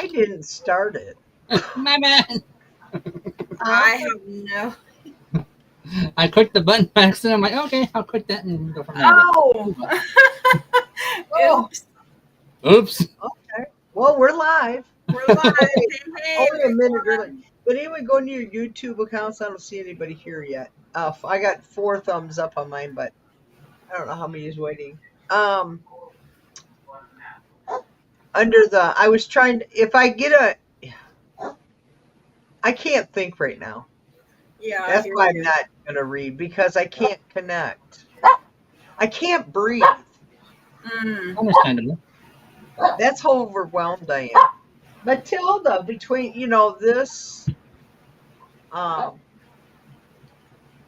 I didn't start it. My man. I have no. I clicked the button by accident. I'm like, okay, I'll click that and go from there. Oh. Oh. Oops. Oops. Okay. Well, we're live. We're live. Hey, Only a minute early. But anyway, go into your YouTube accounts. I don't see anybody here yet. I got 4 thumbs up on mine, but I don't know how many is waiting. Under the, I was trying to, if I get I can't think right now. Yeah. That's why I'm not going to read, because I can't connect. I can't breathe. Understandable. That's how overwhelmed I am. Matilda, between, this, the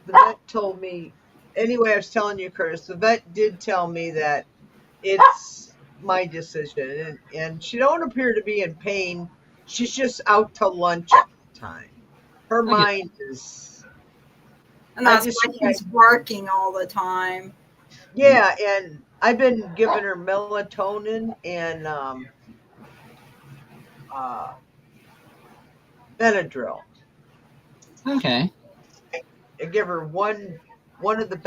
vet told me, anyway, I was telling you, Curtis, the vet did tell me that it's my decision, and she don't appear to be in pain. She's just out to lunch at the time. Her mind is... And that's why she's barking all the time. Yeah, and I've been giving her melatonin and Benadryl. Okay. I give her one of the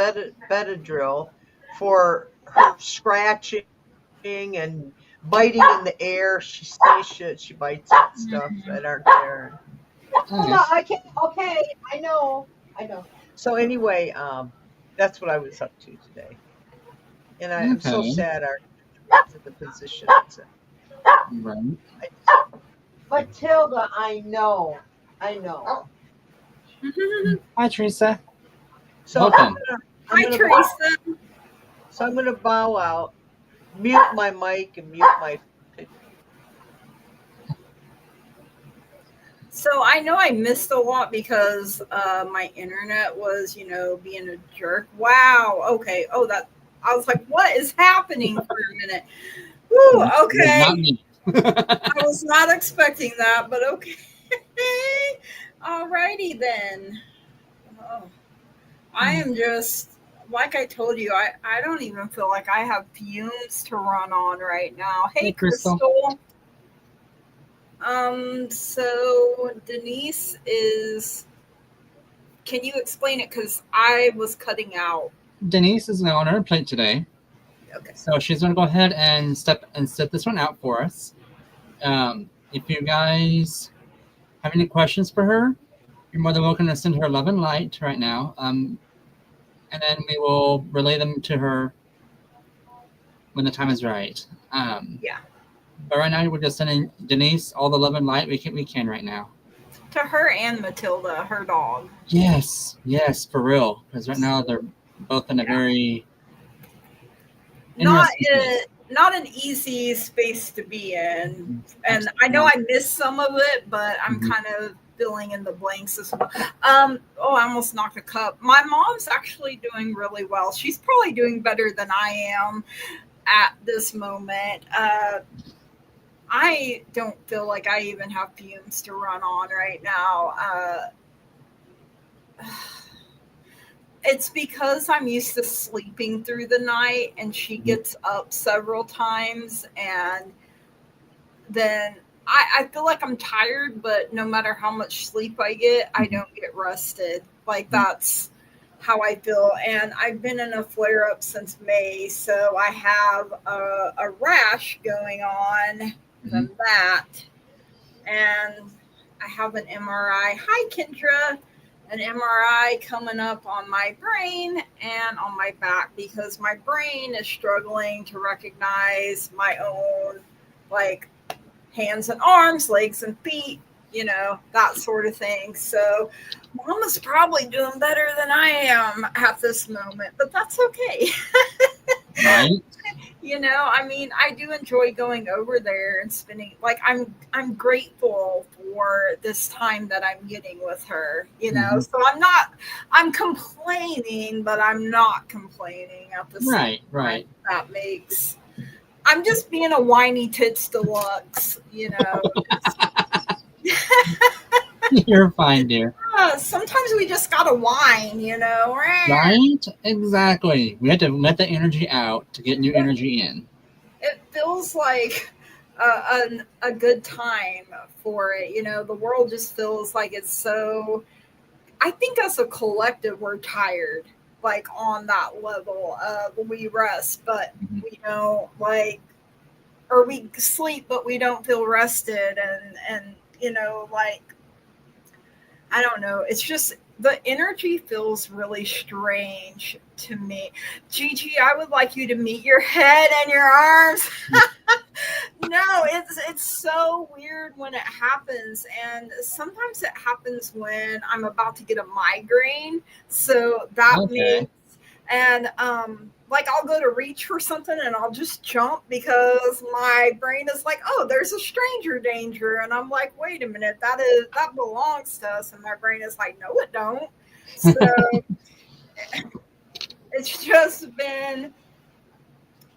Benadryl for her scratching and biting in the air. She stays shit. She bites at stuff that aren't there. Okay. No, I can't. Okay, I know. So anyway, that's what I was up to today, and I'm so sad our in the position it's in. Right. Matilda, I know. Hi, Teresa. So Welcome. Hi, Teresa. So I'm gonna bow out, mute my mic, and mute my. So I know I missed a lot because my internet was, being a jerk. Wow. Okay. Oh, I was like, what is happening for a minute? Woo, okay. Not me. I was not expecting that, but okay. Alrighty then. Oh, I am just, like I told you, I don't even feel like I have fumes to run on right now. Hey, Crystal. So Denise can you explain it? Because I was cutting out. Denise is on her plate today. Okay. So she's going to go ahead and set this one out for us. If you guys have any questions for her, you're more than welcome to send her love and light right now. And then we will relay them to her when the time is right. Yeah. But right now, we're just sending Denise all the love and light we can right now. To her and Matilda, her dog. Yes, for real. Because right now they're both in a very not an easy space to be in. And I know I missed some of it, but I'm kind of filling in the blanks as well. I almost knocked a cup. My mom's actually doing really well. She's probably doing better than I am at this moment. I don't feel like I even have fumes to run on right now. It's because I'm used to sleeping through the night, and she gets up several times, and then I feel like I'm tired, but no matter how much sleep I get, I don't get rested. Like, that's how I feel. And I've been in a flare-up since May, so I have a rash going on from that. And I have an MRI. Hi, Kendra. An MRI coming up on my brain and on my back, because my brain is struggling to recognize my own, like, hands and arms, legs and feet, that sort of thing. So Mama's probably doing better than I am at this moment, but that's okay. Right. I do enjoy going over there and spending, like, I'm grateful for this time that I'm getting with her, so I'm complaining, but I'm not complaining at the same time. That makes, I'm just being a whiny tits deluxe, You're fine, dear. Sometimes we just gotta whine, Right? Exactly. We have to let the energy out to get new energy in. It feels like a good time for it. You know, the world just feels like it's so. I think as a collective, we're tired, like on that level. We rest, but Mhm. we don't like, or we sleep, but we don't feel rested, and like I don't know. It's just the energy feels really strange to me. Gigi, I would like you to meet your head and your arms. No, it's so weird when it happens, and sometimes it happens when I'm about to get a migraine. So that means, Okay. and like I'll go to reach for something and I'll just jump because my brain is like, oh, there's a stranger danger, and I'm like, wait a minute, that belongs to us, and my brain is like, no, it don't. So it's just been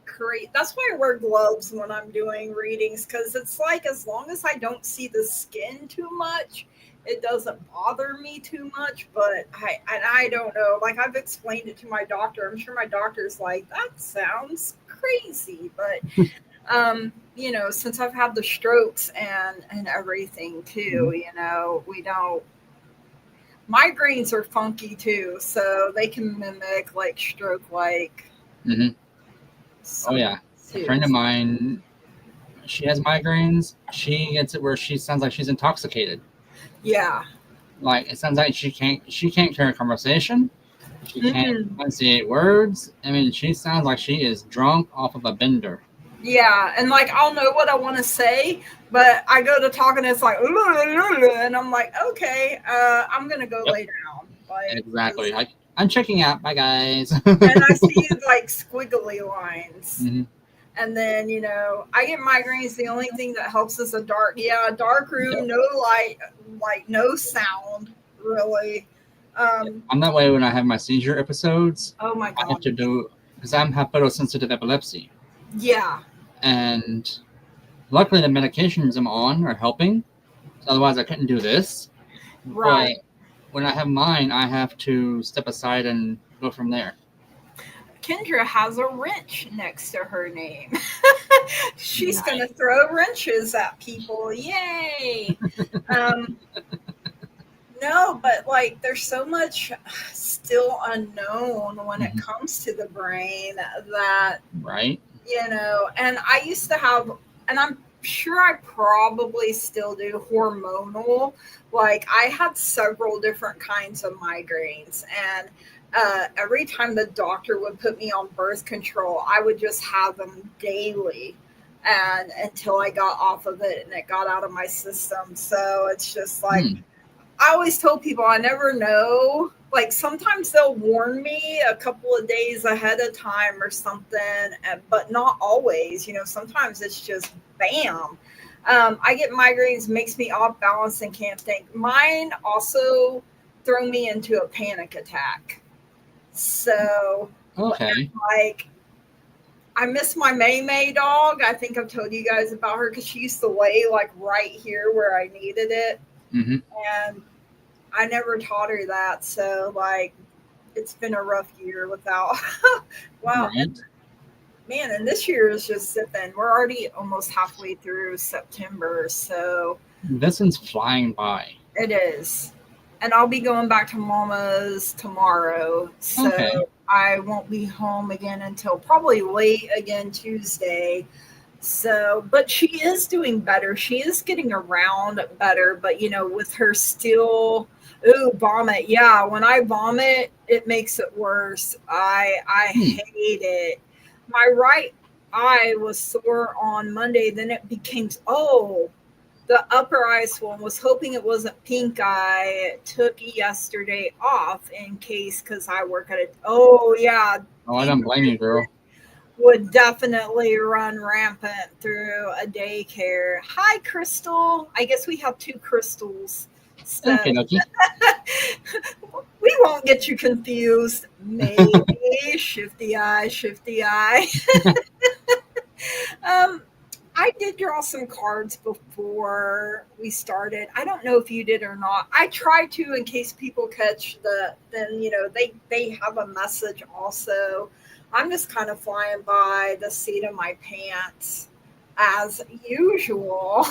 great. That's why I wear gloves when I'm doing readings, because it's like as long as I don't see the skin too much, it doesn't bother me too much. But I don't know. Like I've explained it to my doctor. I'm sure my doctor's like, that sounds crazy, but since I've had the strokes and everything too, Mhm. we don't. Migraines are funky too, so they can mimic like stroke like Mhm. Oh some yeah, a too. friend of mine, she has migraines. She gets it where she sounds like she's intoxicated. Yeah. Like it sounds like she can't carry a conversation. She can't Mm-mm. enunciate words. I mean, she sounds like she is drunk off of a bender. Yeah, and like I'll know what I want to say, but I go to talk and it's like, and I'm like, okay, I'm gonna go Yep, lay down, like, exactly. I'm checking out. Bye, guys. and I see like squiggly lines, Mhm. and then I get migraines. The only thing that helps is a dark room, Yep. no light, like no sound, really. Um, I'm that way when I have my seizure episodes. oh my I have god, to do because I have photosensitive epilepsy, yeah, and luckily the medications I'm on are helping. Otherwise, I couldn't do this. But right. when I have mine, I have to step aside and go from there. Kendra has a wrench next to her name. She's going to Nice. throw wrenches at people. Yay. Um, no, but like there's so much still unknown when it Mhm. comes to the brain that, Right? and I used to have, and I'm sure I probably still do hormonal. Like I had several different kinds of migraines, and every time the doctor would put me on birth control, I would just have them daily, and until I got off of it and it got out of my system. So it's just like Hmm. I always told people I never know. Like sometimes they'll warn me a couple of days ahead of time or something, but not always. Sometimes it's just bam. I get migraines, makes me off balance and can't think. Mine also throw me into a panic attack. So, Okay. like, I miss my May May dog. I think I've told you guys about her because she used to lay like right here where I needed it. Mm-hmm. And I never taught her that, so like it's been a rough year without. Wow, Right. man, and this year is just zipping. We're already almost halfway through September, so This one's flying by. it is. And I'll be going back to Mama's tomorrow, Okay. so I won't be home again until probably late again Tuesday. So, but she is doing better. She is getting around better, but with her still, ooh, vomit. Yeah, when I vomit, it makes it worse. I Hmm. hate it. My right eye was sore on Monday, then it became the upper eye swollen. Was hoping it wasn't pink eye. Took yesterday off in case because I work at it. Oh yeah, Oh, I don't fever blame you, girl. would definitely run rampant through a daycare. Hi, Crystal. I guess we have two crystals. So Okay, Nucky. we won't get you confused. Maybe shifty eye, shifty eye. um, I did draw some cards before we started. I don't know if you did or not. I try to in case people catch then they have a message also. I'm just kind of flying by the seat of my pants. as usual.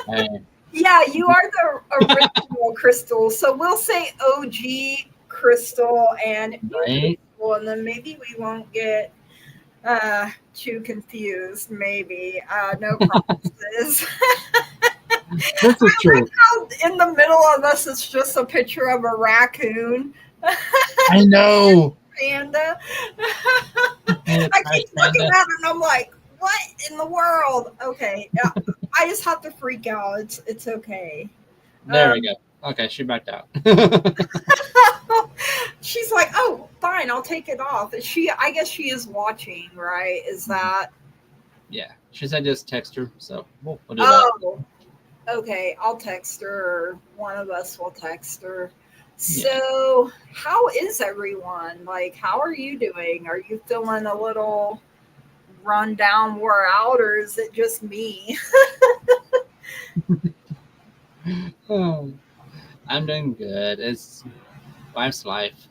Hey, Yeah, you are the original Crystal. So we'll say OG Crystal and new right? Crystal, and then maybe we won't get too confused. Maybe no promises. This is true. How in the middle of us is just a picture of a raccoon I know. panda. Hey, I hi, keep looking Panda. at it and I'm like, what in the world? Okay, yeah, I just have to freak out. It's okay. There we go. Okay, she backed out. She's like, oh, fine, I'll take it off. I guess she is watching, right? Is that? Yeah, she said just text her, so we'll do that. Oh, okay. I'll text her, or one of us will text her. So, how is everyone? Like, how are you doing? Are you feeling a little run down, wore out, or is it just me? Oh, I'm doing good. It's life's life.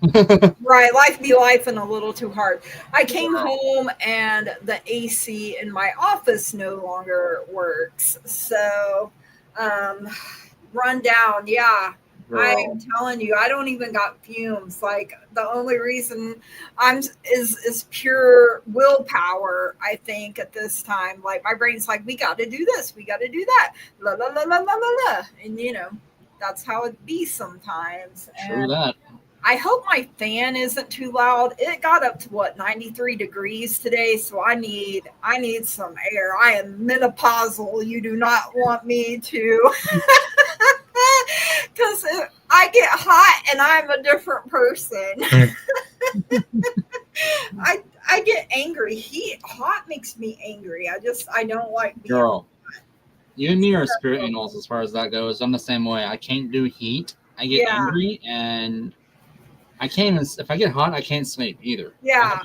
Right, life be life and a little too hard. I came home and the AC in my office no longer works. So, um, run down. Yeah, I'm telling you, I don't even got fumes. Like the only reason I'm is pure willpower. I think at this time, like my brain's like, we got to do this, we got to do that, la la la la la la la, and that's how it be sometimes. True And that. I hope my fan isn't too loud. It got up to 93 degrees today, so I need some air. I am menopausal. You do not want me to because I get hot and I'm a different person. I get angry. Hot makes me angry. I don't like being Girl, you and me are spirit animals as far as that goes. I'm the same way. I can't do heat. I get angry, and I can't even, if I get hot, I can't sleep either. Yeah,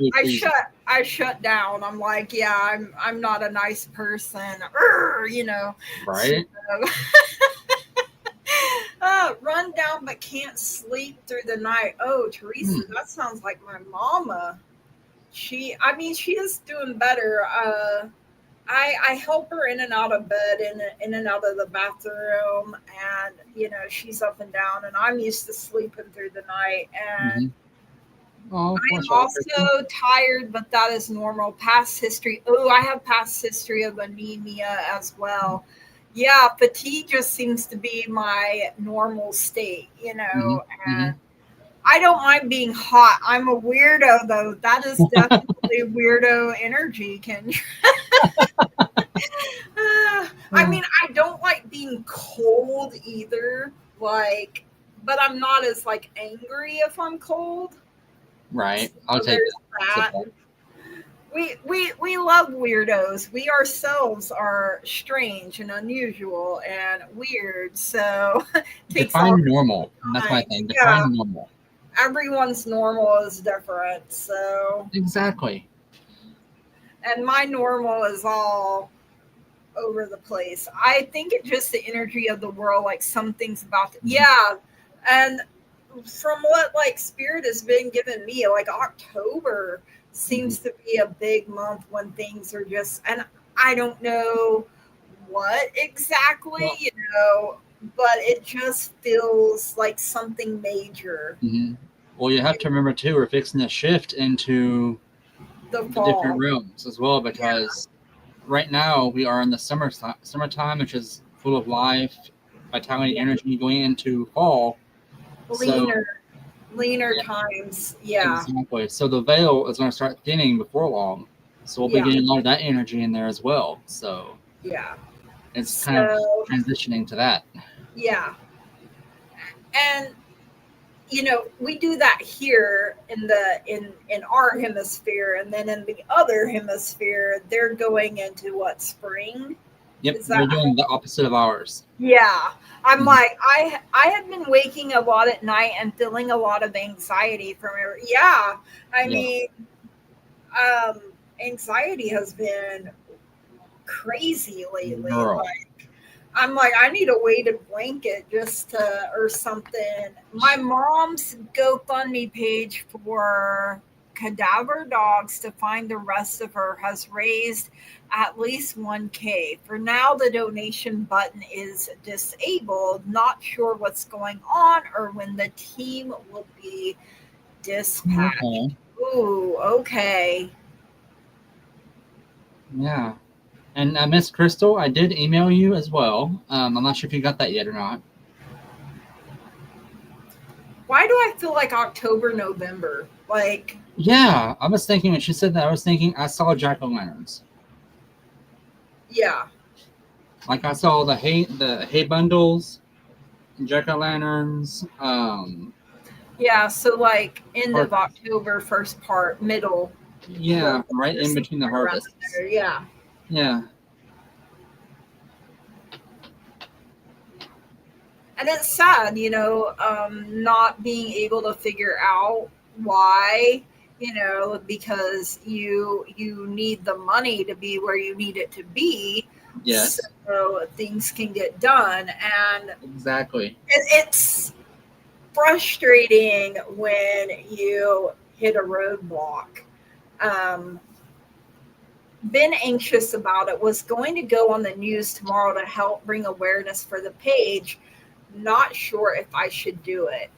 I shut down. I'm like, yeah, I'm not a nice person. Right? Run down but can't sleep through the night. Oh, Teresa, that sounds like my mama. She is doing better. I help her in and out of bed, in and out of the bathroom, and she's up and down, and I'm used to sleeping through the night, and I am also tired, but that is normal. Past history. Oh, I have past history of anemia as well. Yeah, fatigue just seems to be my normal state, and I don't mind being hot. I'm a weirdo, though. That is definitely weirdo energy, Kendra. I mean, I don't like being cold either. Like, but I'm not as angry if I'm cold. Right. I'll take that. We love weirdos. We ourselves are strange and unusual and weird. So define normal. That's my thing. Define normal. Everyone's normal is different. So exactly. And my normal is all over the place. I think it's just the energy of the world. Like something's about to, and from what spirit has been giving me, October seems to be a big month when things are just, and I don't know what exactly, but it just feels like something major. Well, you have to remember too, we're fixing to shift into the different realms as well, because right now we are in the summertime, which is full of life, vitality, energy, going into fall. Leaner times. Yeah. Exactly. So the veil is going to start thinning before long. So we'll be getting a lot of that energy in there as well. So it's kind of transitioning to that. Yeah. And we do that here in our hemisphere, and then in the other hemisphere, they're going into what, spring? Yep, they're doing the opposite of ours. Yeah. I'm like, I have been waking a lot at night and feeling a lot of anxiety from it. Yeah. I mean, anxiety has been crazy lately. I'm like, I need a weighted blanket or something. My mom's GoFundMe page for cadaver dogs to find the rest of her has raised at least 1K. For now, the donation button is disabled. Not sure what's going on or when the team will be dispatched. Okay. Ooh, okay. Yeah. And Miss Crystal, I did email you as well. I'm not sure if you got that yet or not. Why do I feel like October, November? Like, Yeah, I was thinking when she said that, I was thinking I saw jack-o'-lanterns. yeah. Like I saw the hay bundles, jack-o'-lanterns. Yeah, so like end Or of October, first part, middle. yeah, right in between the somewhere around harvests. there, yeah. Yeah. And it's sad, not being able to figure out why, because you need the money to be where you need it to be, Yes. so things can get done. And Exactly. it's frustrating when you hit a roadblock. Been anxious about it, was going to go on the news tomorrow to help bring awareness for the page. Not sure if I should do it.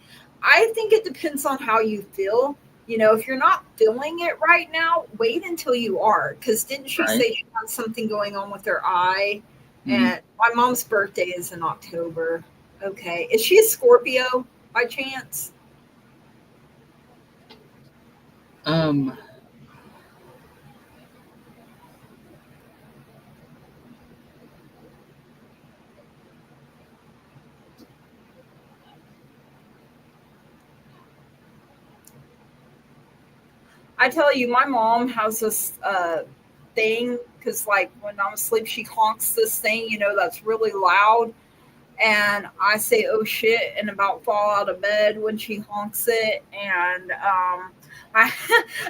I think it depends on how you feel. If you're not feeling it right now, wait until you are. Because didn't she Right. say she had something going on with her eye? Mhm. And my mom's birthday is in October. Okay. Is she a Scorpio by chance? I tell you, my mom has this thing because, like, when I'm asleep, she honks this thing, that's really loud. And I say, oh shit, and about fall out of bed when she honks it. And I,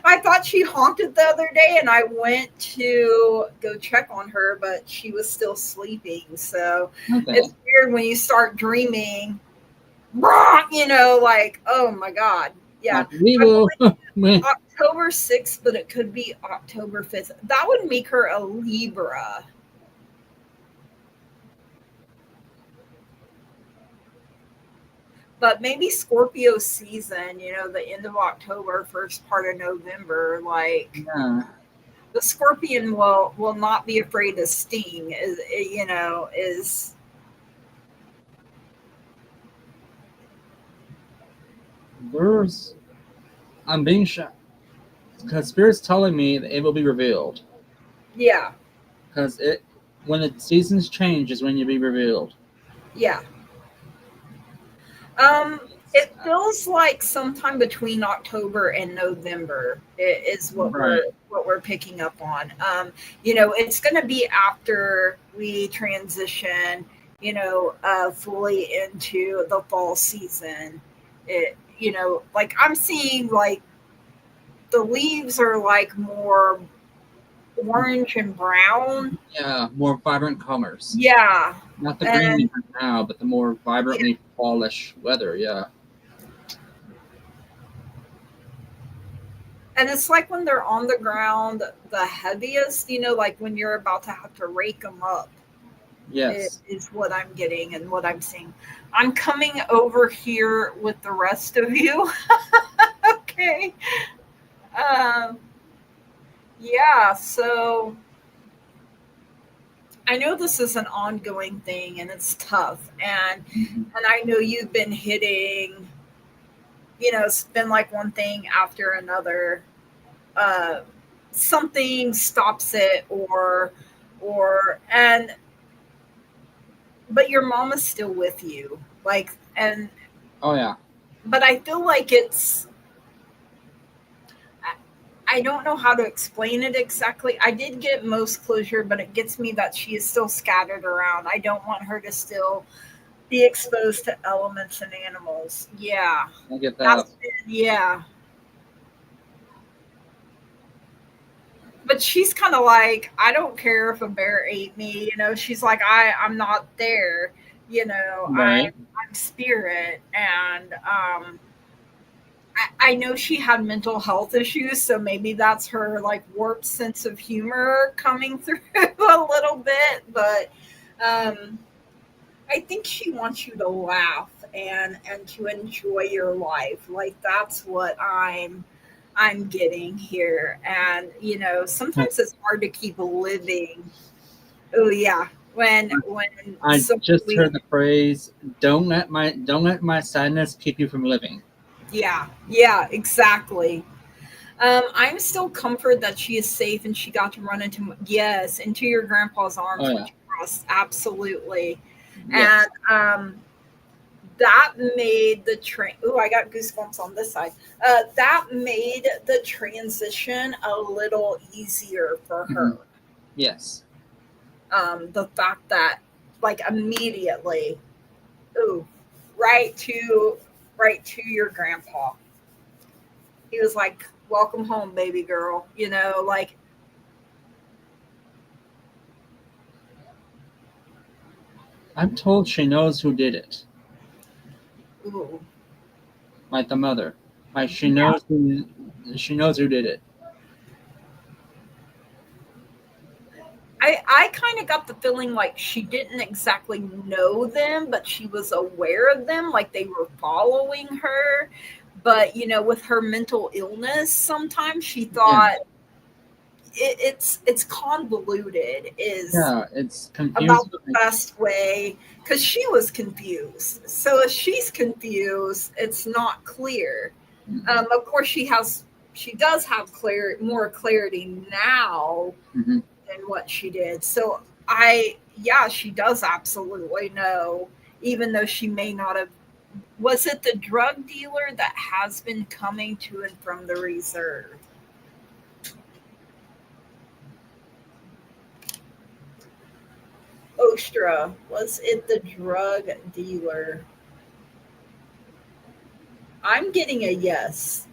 I thought she honked it the other day, and I went to go check on her, but she was still sleeping. So Okay. it's weird when you start dreaming, like, oh my God. Yeah. October 6th, but it could be October 5th. That would make her a Libra. But maybe Scorpio season, the end of October, first part of November, like Yeah. the Scorpion will not be afraid to sting, is I'm being shocked because Spirit's telling me that it will be revealed. Yeah. Because when the seasons change is when you'll be revealed. Yeah. It feels like sometime between October and November is what we're picking up on. It's going to be after we transition, fully into the fall season. Like I'm seeing like the leaves are like more orange and brown. Yeah, more vibrant colors. Yeah. Not the green we have now, but the more vibrantly fallish weather. Yeah. And it's like when they're on the ground, the heaviest, like when you're about to have to rake them up. Yes. Is what I'm getting and what I'm seeing. I'm coming over here with the rest of you. Okay. Yeah, so I know this is an ongoing thing and it's tough. And I know you've been hitting, it's been like one thing after another. Something stops it but your mom is still with you. Oh yeah. But I feel like I don't know how to explain it exactly. I did get most closure, but it gets me that she is still scattered around. I don't want her to still be exposed to elements and animals. Yeah. I get that. Yeah. But she's kind of like, I don't care if a bear ate me. She's like, I'm not there. Right. I'm spirit. And I know she had mental health issues, so maybe that's her like warped sense of humor coming through a little bit. But um, I think she wants you to laugh and to enjoy your life. Like that's what I'm getting here. And you know, sometimes it's hard to keep living. Oh yeah, when I so just we heard the phrase, don't let my sadness keep you from living." yeah, exactly. I'm still comforted that she is safe and she got to run into your grandpa's Oh arms when yeah. she crossed. Absolutely. And Yes. that made the train. Oh, I got goosebumps on this side. That made the transition a little easier for Hmm. her. Yes. The fact that, like, immediately, ooh, right to right to your grandpa. He was like, "Welcome home, baby girl." You know, like, I'm told she knows who did it. ooh, Like the mother. Like yeah. she knows who did it. I kind of got the feeling like she didn't exactly know them, but she was aware of them, like they were following her. But you know, with her mental illness, sometimes she Yeah. thought it's convoluted is Yeah. It's about confusing. the best way because she was confused. So if she's confused, it's not clear. Of course, she does have more clarity now Mm-hmm. than what she did. So yeah, she does absolutely know, even though she may not have. Was it the drug dealer that has been coming to and from the reserve? Ostra, was it the drug dealer? I'm getting a yes.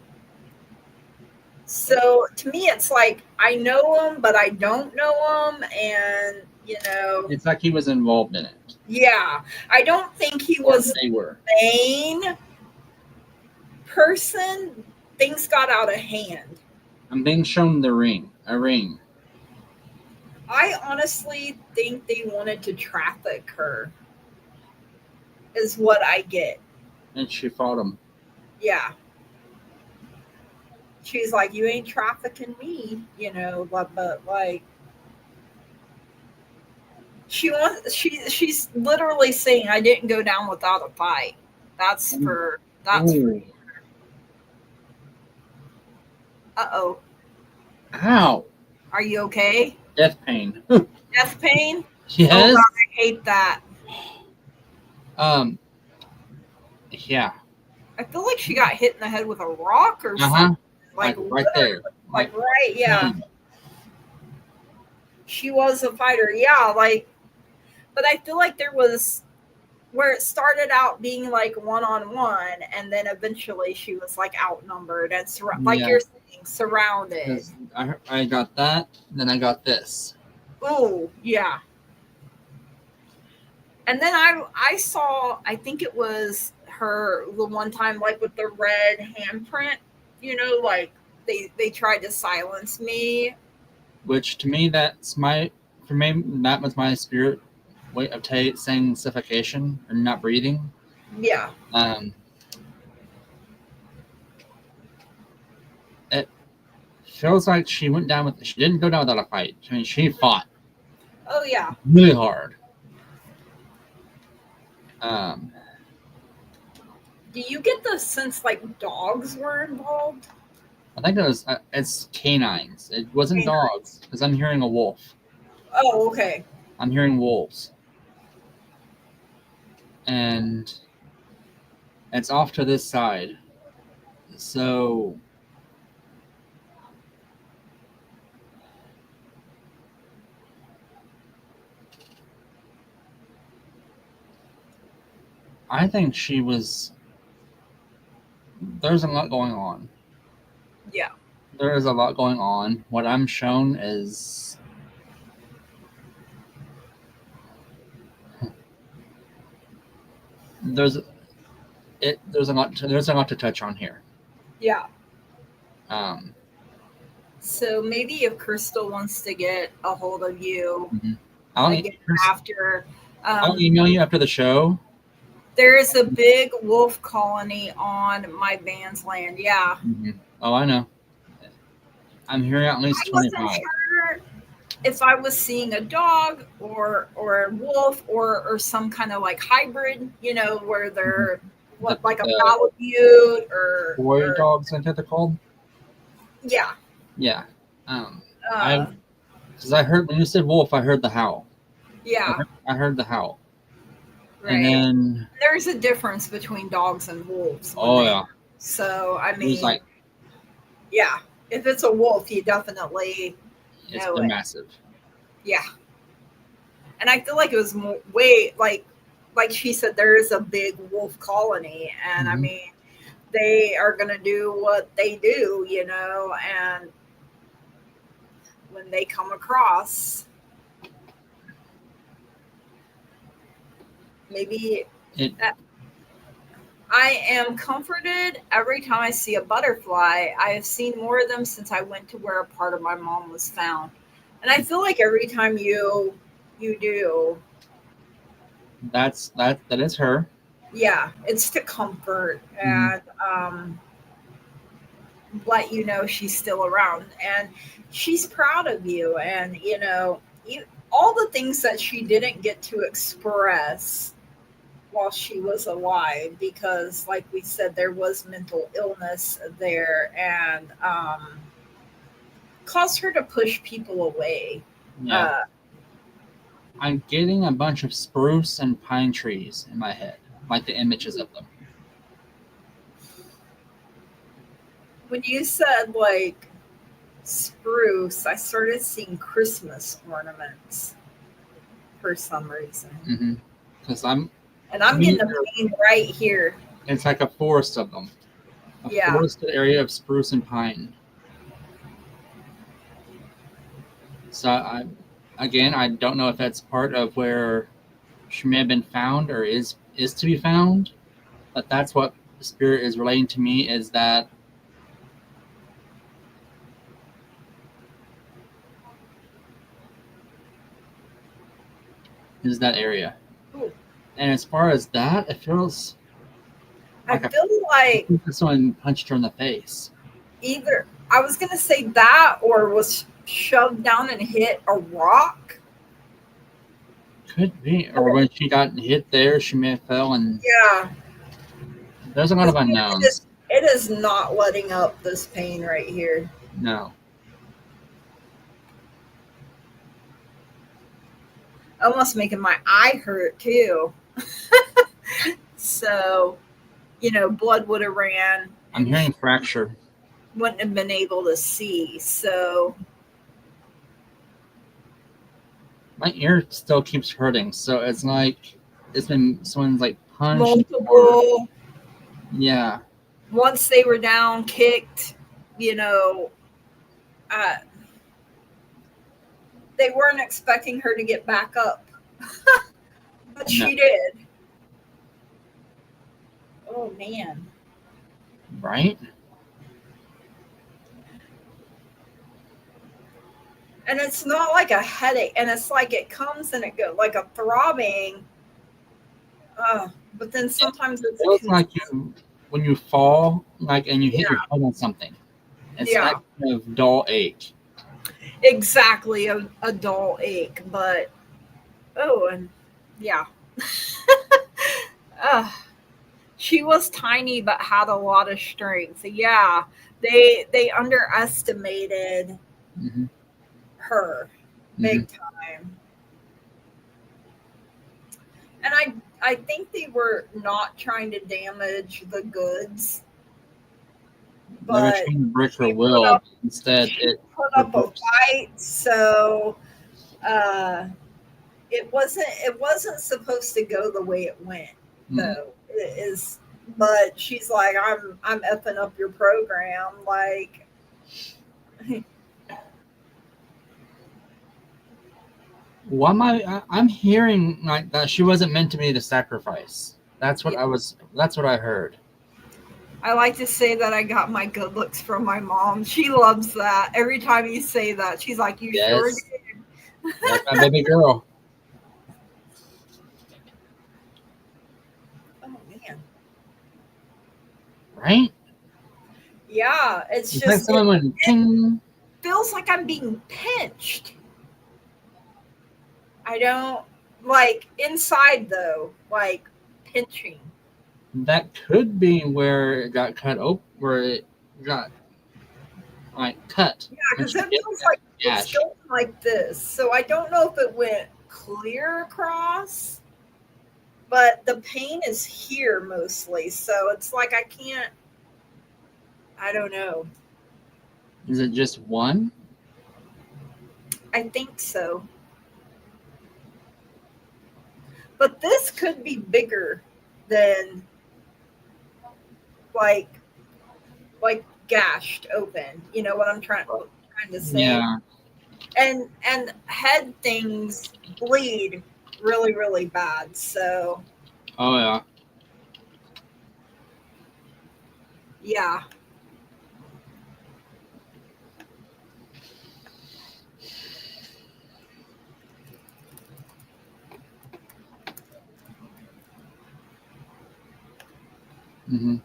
So to me, it's like I know him, but I don't know him, and you know, It's like he was involved in it. yeah, I don't think he Or was they were. the main person. Things got out of hand. I'm being shown the ring. A ring. I honestly think they wanted to traffic her, is what I get. And she fought him. Yeah. She's like, you ain't trafficking me, you know, but like, she's literally saying, I didn't go down without a fight. That's for, Ooh. uh oh. Ow. Are you okay? Death pain. Death pain? Oh, God, Yes. I hate that. Um. Yeah. I feel like she got hit in the head with a rock or Uh huh. something. Like, Like right there. like Like. right, yeah. Boom. She was a fighter. Yeah, like, but I feel like there was where it started out being like one on one, and then eventually she was like outnumbered and like Yeah. you're saying, surrounded. Because I got that. Then I got this. Oh yeah. And then I saw, I think it was her the one time like with the red handprint, you know, like they tried to silence me. Which to me, that's my. For me, that was my spirit way of saying suffocation or not breathing. Yeah. Um. It feels like she went down with. She didn't go down without a fight. I mean, she fought Oh yeah. really hard. Um. Do you get the sense like dogs were involved? I think it was. It's canines. It wasn't dogs because I'm hearing a wolf. Oh, okay. I'm hearing wolves, and it's off to this side. So I think she was. There's a lot going on. Yeah. There is a lot going on. What I'm shown is there's there's a lot to touch on here. Yeah. Um, So maybe if Crystal wants to get a hold of you I'll, again after, I'll email you after the show. there is a big wolf colony on my band's land. Yeah. Oh, I know. I'm hearing at least 25. I wasn't sure if I was seeing a dog or a wolf or some kind of like hybrid, you know, where they're like a Malamute or boy dogs, I think they're called. Yeah. Yeah. Because I heard when you said wolf, I heard the howl. Yeah. I heard the howl. Right. And then there's a difference between dogs and wolves. Oh yeah. So I mean, like, yeah, if it's a wolf, you definitely know they're it. massive. Yeah. And I feel like it was way like she said, there is a big wolf colony, and I mean, they are going to do what they do, you know, and when they come across, maybe I am comforted every time I see a butterfly. I have seen more of them since I went to where a part of my mom was found. And I feel like every time you do, that is her. Yeah, it's to comfort and let you know she's still around and she's proud of you, and you know, all the things that she didn't get to express while she was alive, because like we said, there was mental illness there, and caused her to push people away. Yeah. I'm getting a bunch of spruce and pine trees in my head, like the images of them. When you said like spruce, I started seeing Christmas ornaments for some reason. Because I'm getting a pain right here. It's like a forest of them. A forested area of spruce and pine. So I don't know if that's part of where she may have been found or is to be found, but that's what the spirit is relating to me, is that area. Ooh. And as far as that, it feels like I feel like someone punched her in the face. Either I was gonna say that, or was shoved down and hit a rock. Could be, or when she got hit there, she may have fell and there's a lot of unknowns. It is not letting up this pain right here. No. Almost making my eye hurt too. So, you know, blood would have ran. I'm hearing fracture. Wouldn't have been able to see. So my ear still keeps hurting. So it's like it's been someone's like punched. Multiple. Yeah. Once they were down, kicked, you know, they weren't expecting her to get back up. But she did. Oh, man. Right? And it's not like a headache. And it's like it comes and it goes, like a throbbing. But then sometimes it feels like when you fall, like, and you hit your head on something. It's that kind of dull ache. Exactly, a dull ache. But, she was tiny but had a lot of strength. Yeah, they underestimated her big time. And I think they were not trying to damage the goods. They were trying to break her will. Instead, it put up a fight. So it wasn't supposed to go the way it went, though. It is, but she's like, I'm effing up your program, like. Why am I'm hearing like that she wasn't meant to be the sacrifice. That's what I heard. I like to say that I got my good looks from my mom. She loves that. Every time you say that, she's like, "You sure Yes. did." That's my baby girl. Oh man. Right? Yeah, it's It's like just someone went ting. feels like I'm being pinched. I don't like inside though, like pinching. That could be where it got cut open, where it got like cut. Yeah, When because she it hit feels that like it's gash. going like this. So I don't know if it went clear across, but the pain is here mostly. So it's like I can't. I don't know. Is it just one? I think so. But this could be bigger than like gashed open. You know what I'm trying to say? Yeah. And head things bleed really, really bad. So Oh yeah. yeah. Hmm.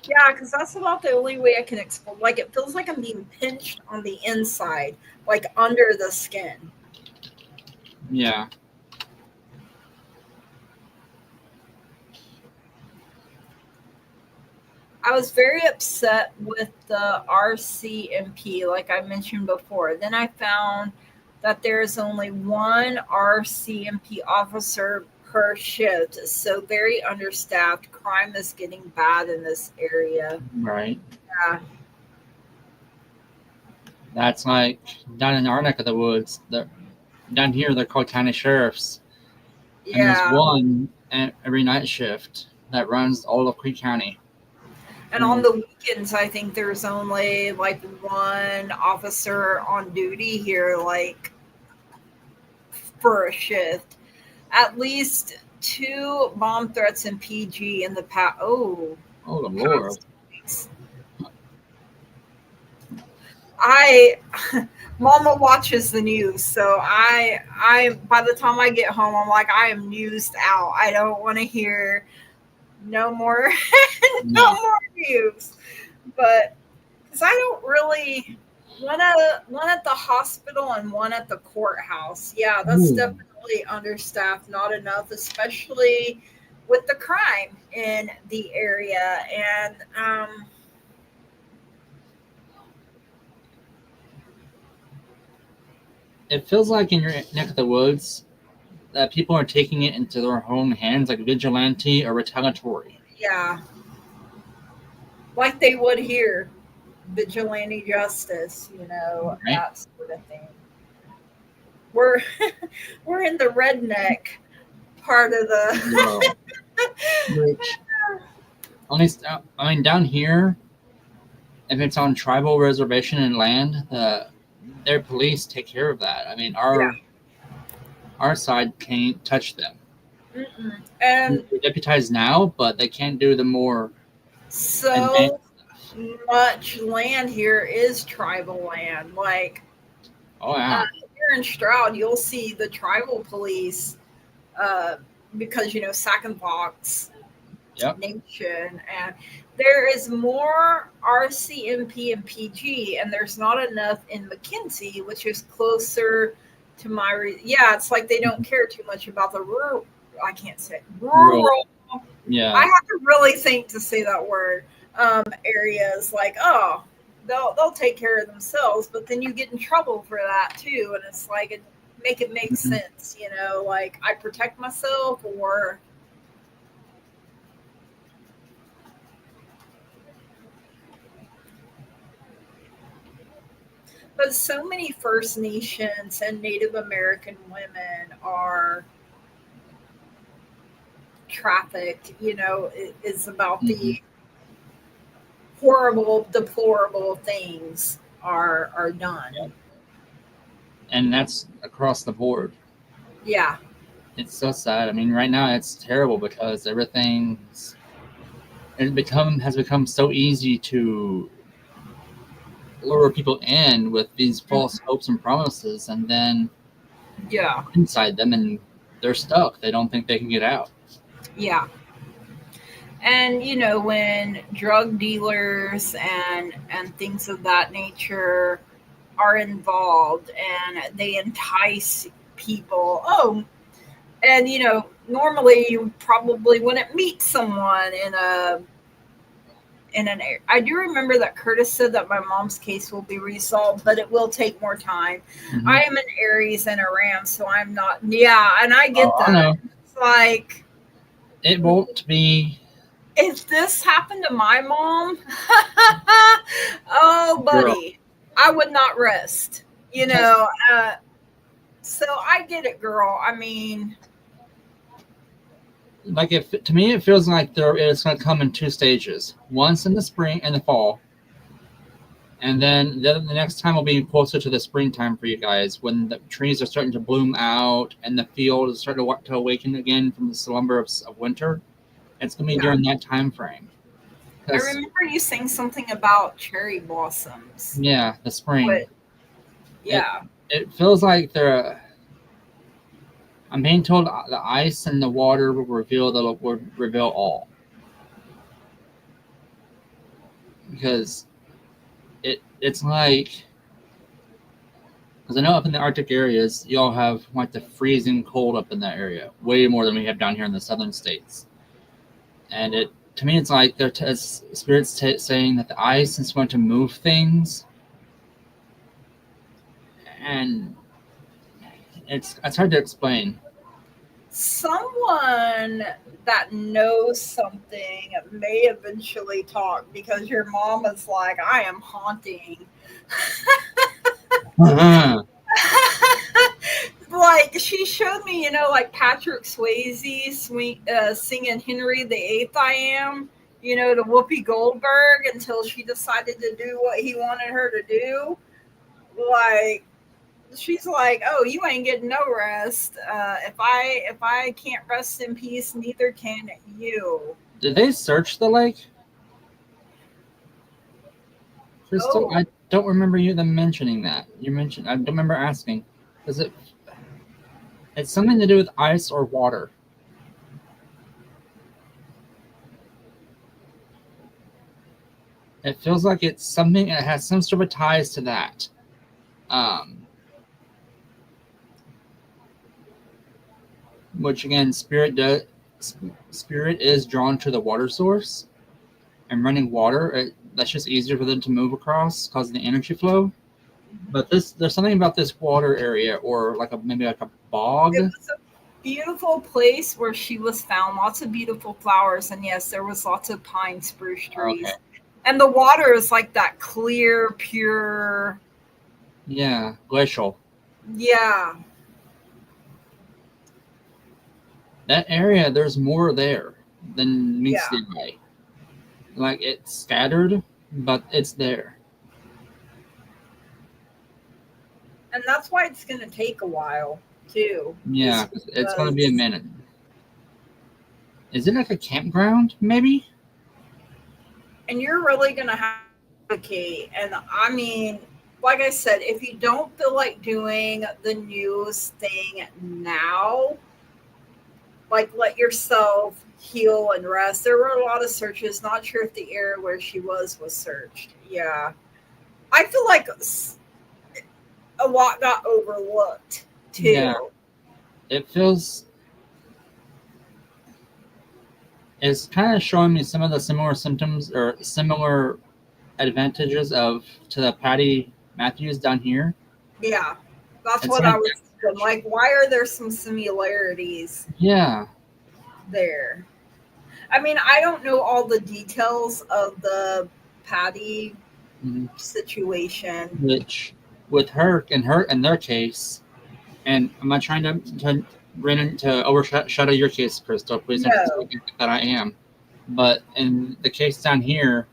Yeah, because that's about the only way I can explain. Like, it feels like I'm being pinched on the inside, like under the skin. Yeah. I was very upset with the RCMP, like I mentioned before. Then I found that there's only one RCMP officer per shift. So, very understaffed. Crime is getting bad in this area. Right. Yeah. That's like down in our neck of the woods. Down here, they're called county sheriffs, and there's Yeah. one every night shift that runs all of Creek County. And on the weekends, I think there's only like one officer on duty here, like for a shift. At least two bomb threats in PG in the past. Oh, Oh, the Lord. past weeks. I Mama watches the news, so I by the time I get home, I'm like I am newsed out. I don't want to hear no more no No. more news. But because I don't really one at the hospital and one at the courthouse. Yeah, that's Ooh. definitely understaffed, not enough, especially with the crime in the area. And It feels like in your neck of the woods that people are taking it into their own hands, like vigilante or retaliatory. yeah, like they would here, vigilante justice, Right? that sort of thing. We're we're in the redneck part of the Well, which at least I mean down here, if it's on tribal reservation and land, their police take care of that. I mean, yeah. our side can't touch them. Mm-mm. And They're deputized now, but they can't do the more advanced so stuff. much land here is tribal land. Like Oh yeah. here in Stroud, you'll see the tribal police uh, because Sac and Fox Yep. Nation, and there is more RCMP and PG, and there's not enough in McKenzie, which is closer to yeah. It's like they don't care too much about the rural. I can't say Rural. rural. I Yeah. have to really think to say that word. Areas like, oh, they'll take care of themselves, but then you get in trouble for that too, and it's like make it make Mhm. sense, like I protect myself or. But so many First Nations and Native American women are trafficked, is about Mhm. horrible, deplorable things are done. And that's across the board. Yeah. It's so sad. I mean, right now it's terrible because has become so easy to lure people in with these false hopes and promises, and then Yeah. inside them, and they're stuck. They don't think they can get out. Yeah. And when drug dealers and things of that nature are involved and they entice people, and normally you probably wouldn't meet someone in an area. I do remember that Curtis said that my mom's case will be resolved, but it will take more time. Mhm. I am an Aries and a Ram, so I'm not. Yeah, and I get that. I know. It's like, it won't be. If this happened to my mom, oh, buddy, I would not rest. So I get it, girl. I mean, like, to me, it feels like it's going to come in two stages. Once in the spring and the fall, and then the next time will be closer to the springtime for you guys, when the trees are starting to bloom out and the field is starting to awaken again from the slumber of winter. It's going to be during that time frame. I remember you saying something about cherry blossoms. Yeah, the spring. But, yeah. It feels like I'm being told the ice and the water will reveal all. Because it's like, because I know up in the Arctic areas, y'all have like the freezing cold up in that area, way more than we have down here in the southern states. And to me, it's like spirits saying that the ice is going to move things, and it's hard to explain. Someone that knows something may eventually talk, because your mom is like, I am haunting. Like, she showed me, like Patrick Swayze singing Henry VIII I Am, to Whoopi Goldberg, until she decided to do what he wanted her to do. Like, she's like, oh, you ain't getting no rest. If I can't rest in peace, neither can you. Did they search the lake? Crystal, I don't remember them mentioning that. I don't remember asking. It's something to do with ice or water. It feels like it's something that has some sort of ties to that. Which again, spirit is drawn to the water source, and running water, that's just easier for them to move across because of the energy flow. But there's something about this water area, or maybe like a bog. It was a beautiful place where she was found. Lots of beautiful flowers, and yes, there was lots of pine spruce trees. Okay. And the water is like that clear, pure. Yeah, glacial. Yeah. That area, there's more there than meets the eye. Like, it's scattered, but it's there. And that's why it's going to take a while, too. Yeah, it's going to be a minute. Is it like a campground, maybe? And you're really going to have to advocate. And I mean, like I said, if you don't feel like doing the news thing now, like, let yourself heal and rest. There were a lot of searches. Not sure if the area where she was searched. Yeah. I feel like a lot got overlooked, too. Yeah. It feels... It's kind of showing me some of the similar symptoms or similar advantages to the Patty Matthews down here. Yeah. That's what I was thinking. Like, why are there some similarities? Yeah. There. I mean, I don't know all the details of the Patty situation. Which, with her in their case, and I'm not trying to overshadow your case, Crystal. Please don't think that I am. But in the case down here,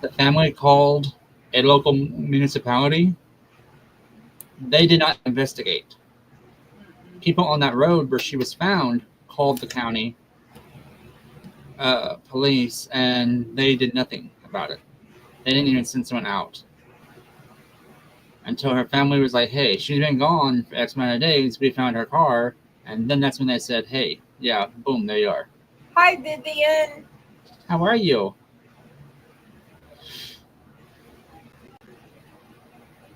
The family called a local municipality. They did not investigate. People on that road where she was found called the county police, and they did nothing about it. They didn't even send someone out until her family was like, "Hey, she's been gone for X amount of days. We found her car," and then that's when they said, "Hey, yeah, boom, there you are." Hi, Vivian. How are you?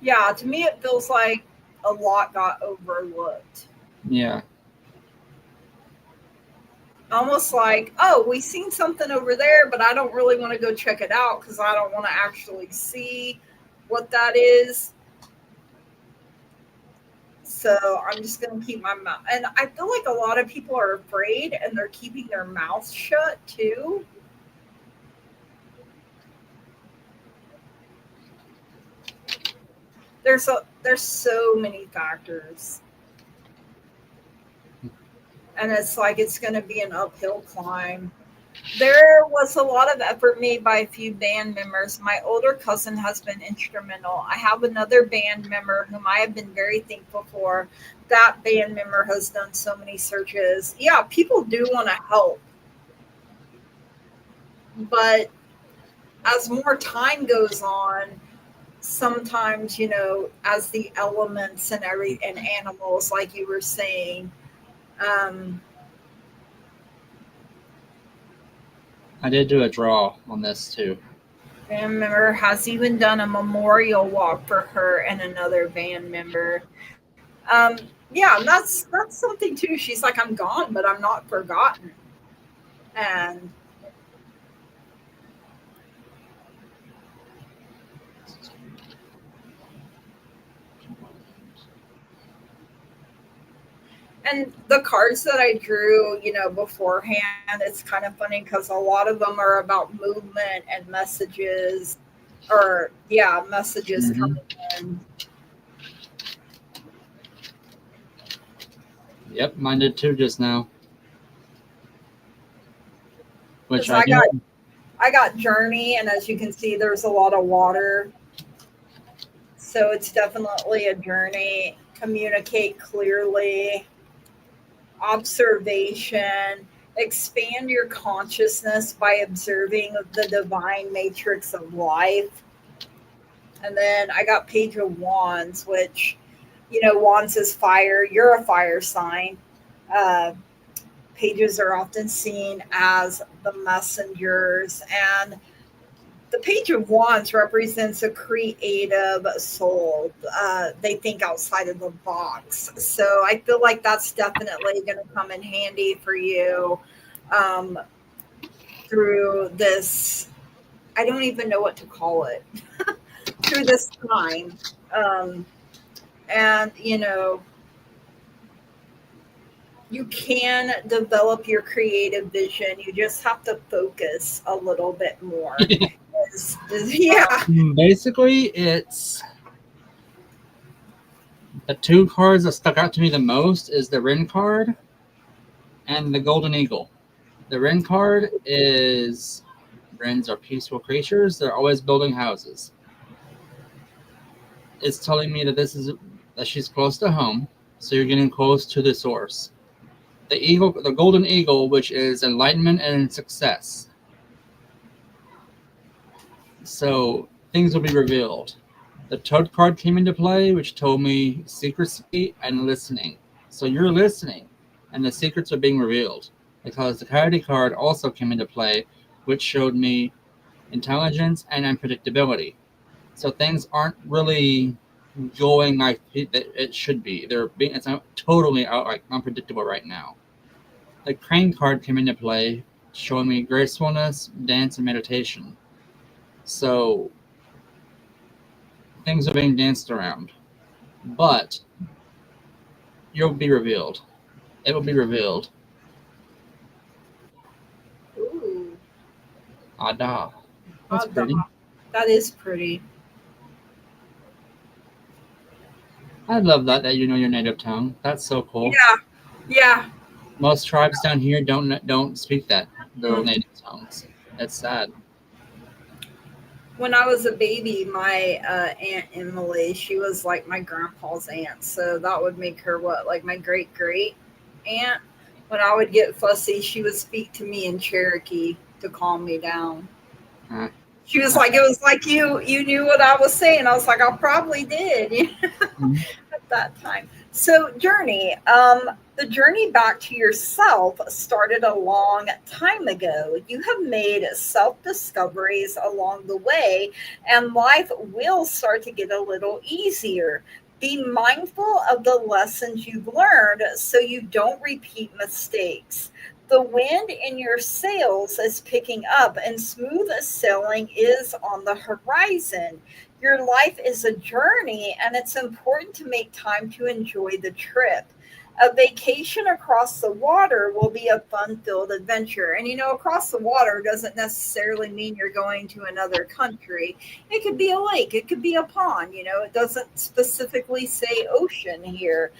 Yeah, to me, it feels like a lot got overlooked. Yeah. Almost like, oh, we seen something over there, but I don't really want to go check it out because I don't want to actually see what that is. So I'm just going to keep my mouth. And I feel like a lot of people are afraid and they're keeping their mouths shut too. There's so many factors. And it's like it's going to be an uphill climb. There was a lot of effort made by a few band members. My older cousin has been instrumental. I have another band member whom I have been very thankful for. That band member has done so many searches. Yeah, people do want to help. But as more time goes on, sometimes, as the elements and animals, like you were saying, I did do a draw on this too. band member has even done a memorial walk for her and another band member. Yeah, and that's something too. She's like, I'm gone, but I'm not forgotten. And the cards that I drew, beforehand, it's kind of funny because a lot of them are about movement and messages, messages coming in. Yep, mine did too just now. Which I got journey, and as you can see, there's a lot of water. So it's definitely a journey. Communicate clearly. Observation. Expand your consciousness by observing the divine matrix of life. And then I got Page of Wands, which, Wands is fire. You're a fire sign. Pages are often seen as the messengers. And the Page of Wands represents a creative soul. They think outside of the box. So I feel like that's definitely going to come in handy for you through this. I don't even know what to call it. Through this time. And, you can develop your creative vision. You just have to focus a little bit more. Yeah. Basically, it's the two cards that stuck out to me the most is the Ren card and the Golden Eagle. The Ren card is Wrens are peaceful creatures. They're always building houses. It's telling me that she's close to home, so you're getting close to the source. The Golden Eagle, which is enlightenment and success. So things will be revealed. The Toad card came into play, which told me secrecy and listening. So you're listening, and the secrets are being revealed. Because the Coyote card also came into play, which showed me intelligence and unpredictability. So things aren't really going like it should be. It's totally unpredictable right now. The Crane card came into play, showing me gracefulness, dance, and meditation. So things are being danced around. But you'll be revealed. It will be revealed. Ooh. Ada. That's Ada. pretty. That is pretty. I love that you know your native tongue. That's so cool. Yeah. Most tribes down here don't speak that little native tongues. That's sad. when I was a baby, my aunt Emily, she was like my grandpa's aunt, so that would make her what, like my great great aunt. When I would get fussy, she would speak to me in Cherokee to calm me down. Uh, She was like, it was like you knew what I was saying. I was like, I probably did. mhm. At that time. So, journey. The journey back to yourself started a long time ago. You have made self discoveries along the way, and life will start to get a little easier. Be mindful of the lessons you've learned so you don't repeat mistakes. The wind in your sails is picking up, and smooth sailing is on the horizon. Your life is a journey, and it's important to make time to enjoy the trip. A vacation across the water will be a fun filled adventure. And across the water doesn't necessarily mean you're going to another country. It could be a lake, it could be a pond. It doesn't specifically say ocean here.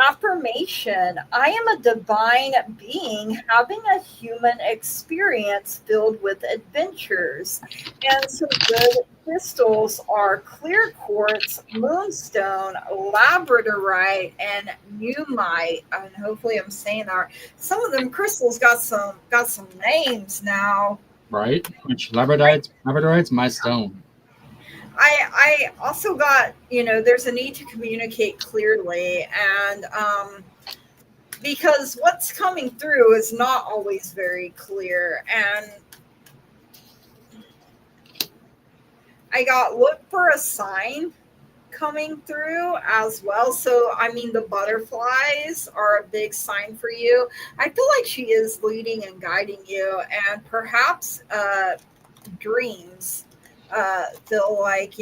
Affirmation: I am a divine being having a human experience filled with adventures. And some good crystals are clear quartz, moonstone, labradorite, and numite. And hopefully, I'm saying that right. Some of them crystals got some names now. Right? Which labradorite's my stone. I also got, there's a need to communicate clearly, and because what's coming through is not always very clear. And I got look for a sign coming through as well. So, I mean, the butterflies are a big sign for you. I feel like she is leading and guiding you, and perhaps dreams. Feel like,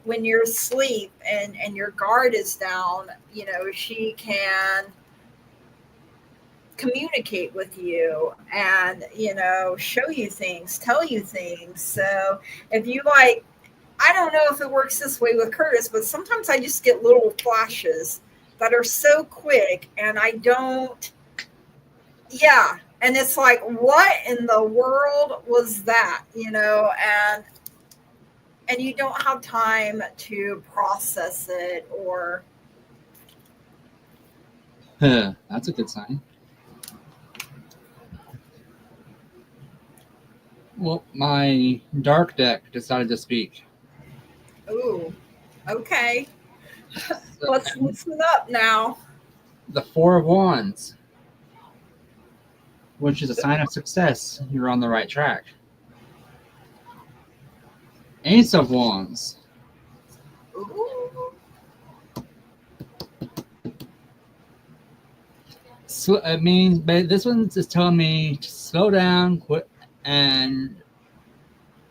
when you're asleep and your guard is down, she can communicate with you and, show you things, tell you things. So if you like, I don't know if it works this way with Curtis, but sometimes I just get little flashes that are so quick and I don't, yeah. And it's like, what in the world was that? And you don't have time to process it or. That's a good sign. Well, my dark deck decided to speak. Ooh, okay. So, Let's listen up now. the Four of Wands, which is a sign of success. You're on the right track. Ace of Wands. Ooh. So it means, but this one is telling me to slow down, quit, and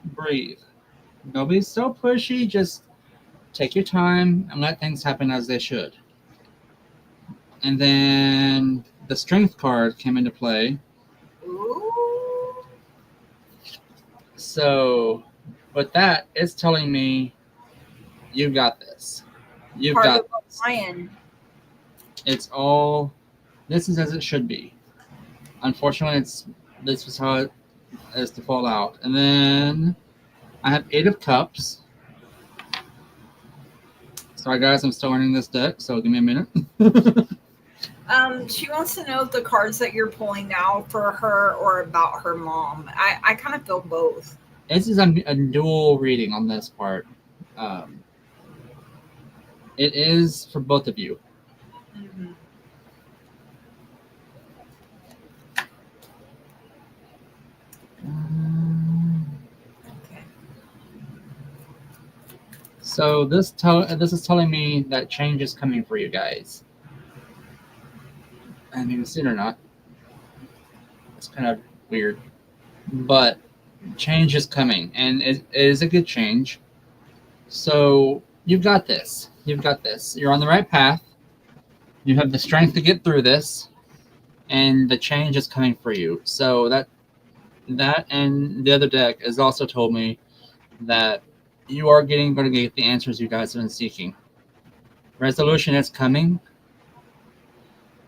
breathe. Don't be so pushy. Just take your time and let things happen as they should. And then the Strength card came into play. Ooh. So with that, it's telling me you got this. You've Part got of a this. lion. It's all. This is as it should be. Unfortunately, this was how it is to fall out. And then I have Eight of Cups. Sorry, guys, I'm still learning this deck, so give me a minute. She wants to know if the cards that you're pulling now for her or about her mom. I kind of feel both. This is a dual reading on this part. It is for both of you. Mm-hmm. Okay. So this is telling me that change is coming for you guys. And you can see it or not. It's kind of weird. But change is coming, and it is a good change. So you've got this. You've got this. You're on the right path. You have the strength to get through this, and the change is coming for you. So that and the other deck has also told me that you are going to get the answers you guys have been seeking. Resolution is coming.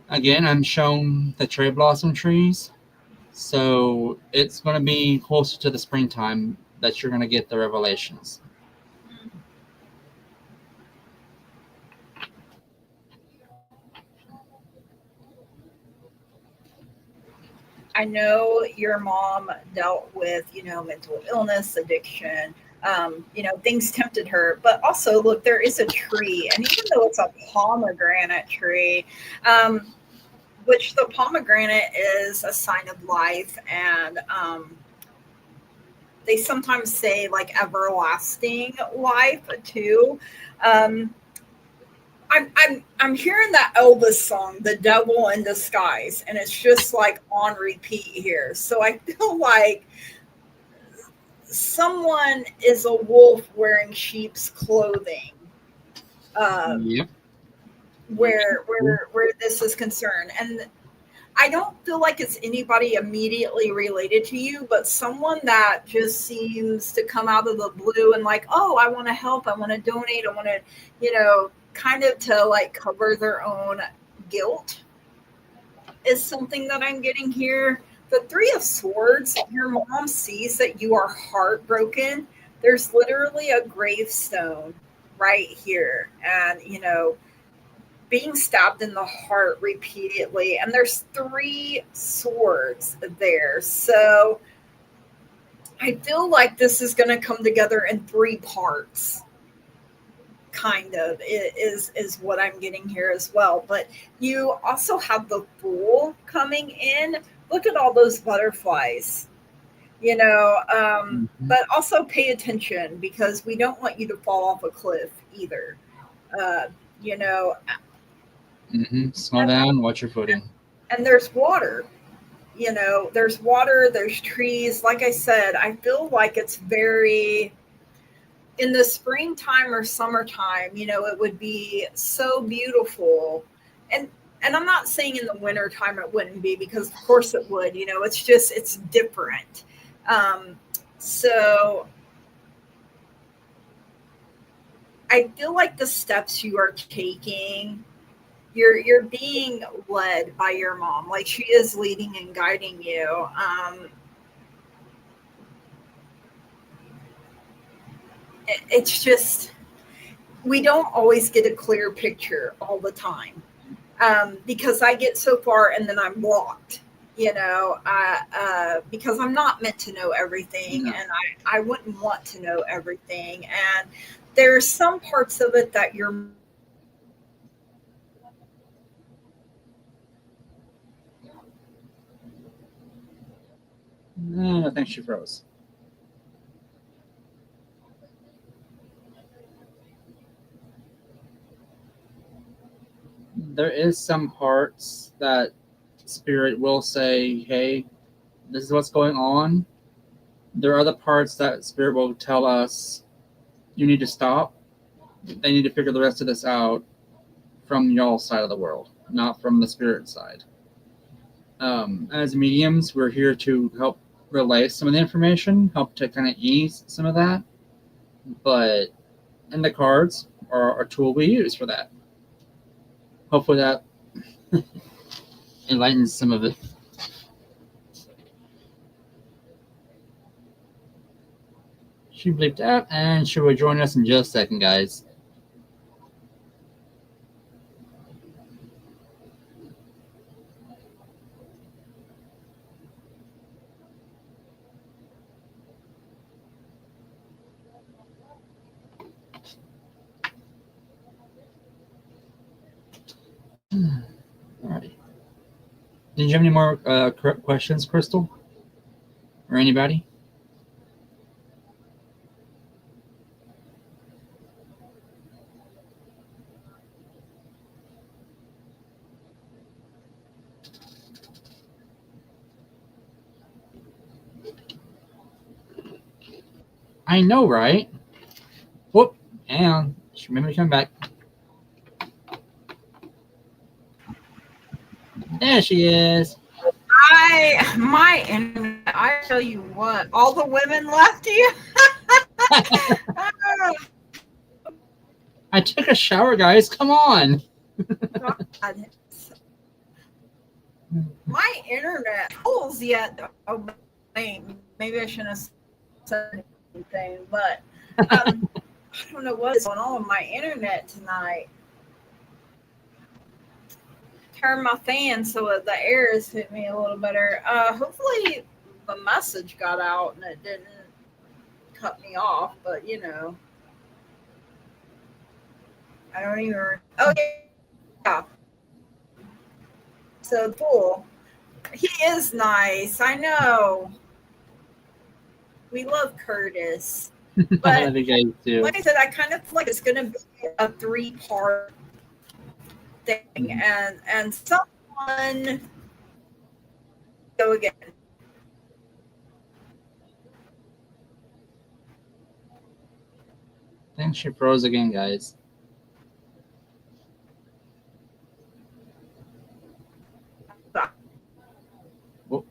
Again, I'm shown the cherry blossom trees. So it's going to be closer to the springtime that you're going to get the revelations. I know your mom dealt with, mental illness, addiction. Things tempted her, but also look, there is a tree, and even though it's a pomegranate tree, which the pomegranate is a sign of life, and they sometimes say like everlasting life too. Um, I'm hearing that Elvis song, "The Devil in Disguise," and it's just like on repeat here. So I feel like someone is a wolf wearing sheep's clothing. Yep. Where this is concerned, and I don't feel like it's anybody immediately related to you, but someone that just seems to come out of the blue and like, oh, I want to help, I want to donate, I want to, kind of to like cover their own guilt is something that I'm getting here. The Three of Swords, your mom sees that you are heartbroken. There's literally a gravestone right here. And, being stabbed in the heart repeatedly, and there's 3 swords there. So I feel like this is going to come together in 3 parts, kind of, is what I'm getting here as well. But you also have the Fool coming in. Look at all those butterflies, but also pay attention, because we don't want you to fall off a cliff either. you know, Slow down, watch your footing. and there's water. There's water, there's trees. Like I said, I feel like it's very in the springtime or summertime, it would be so beautiful. And I'm not saying in the wintertime it wouldn't be, because of course it would, it's different. So I feel like the steps you are taking, you're being led by your mom. Like, she is leading and guiding you. It's just, we don't always get a clear picture all the time, because I get so far and then I'm blocked, because I'm not meant to know everything, No. and I wouldn't want to know everything. And there's some parts of it that you're I think she froze. There is some parts that Spirit will say, hey, this is what's going on. There are other parts that Spirit will tell us, you need to stop. They need to figure the rest of this out from y'all's side of the world, not from the Spirit side. As mediums, we're here to help relay some of the information, help to kind of ease some of that. But, and the cards are a tool we use for that. Hopefully that enlightens some of it. She bleeped out, and she will join us in just a second, guys. Alrighty. Did you have any more questions, Crystal? Or anybody? I know, right? Whoop. Hang on. She made me come back. There she is. my internet, I tell you what, all the women left you. I took a shower, guys. Come on. God. My internet pulls yet. Oh, maybe I shouldn't have said thing, but I don't know what is going on with my internet tonight. Turn my fan so that the air is hitting me a little better. Hopefully the message got out and it didn't cut me off, but I don't even. Oh yeah. So cool. He is nice. I know. We love Curtis. I love you guys too. Like I said, I kind of feel like it's going to be a 3-part thing, and someone go again. I think she froze again, guys. Oh.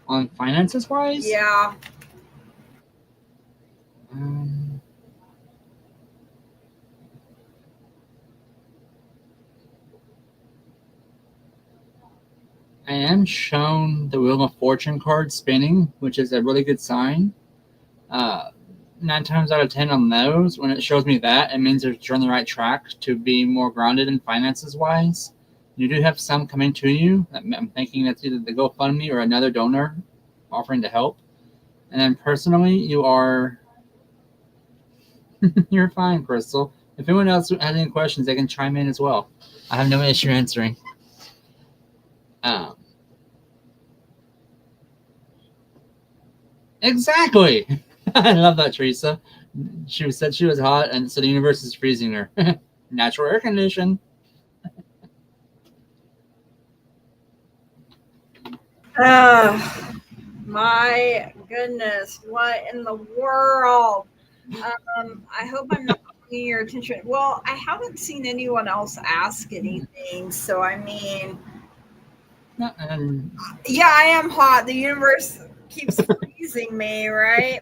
On finances wise? Yeah. I am shown the Wheel of Fortune card spinning, which is a really good sign. 9 times out of 10 on those, when it shows me that, it means you're on the right track to be more grounded in finances wise. You do have some coming to you. I'm thinking that's either the GoFundMe or another donor offering to help. And then personally, you are. You're fine, Crystal. If anyone else has any questions, they can chime in as well. I have no issue answering. Exactly. I love that, Teresa. She said she was hot, and so the universe is freezing her. Natural air condition. My goodness, what in the world? I hope I'm not bringing your attention. Well, I haven't seen anyone else ask anything, so I mean, yeah, I am hot. The universe keeps freezing me, right?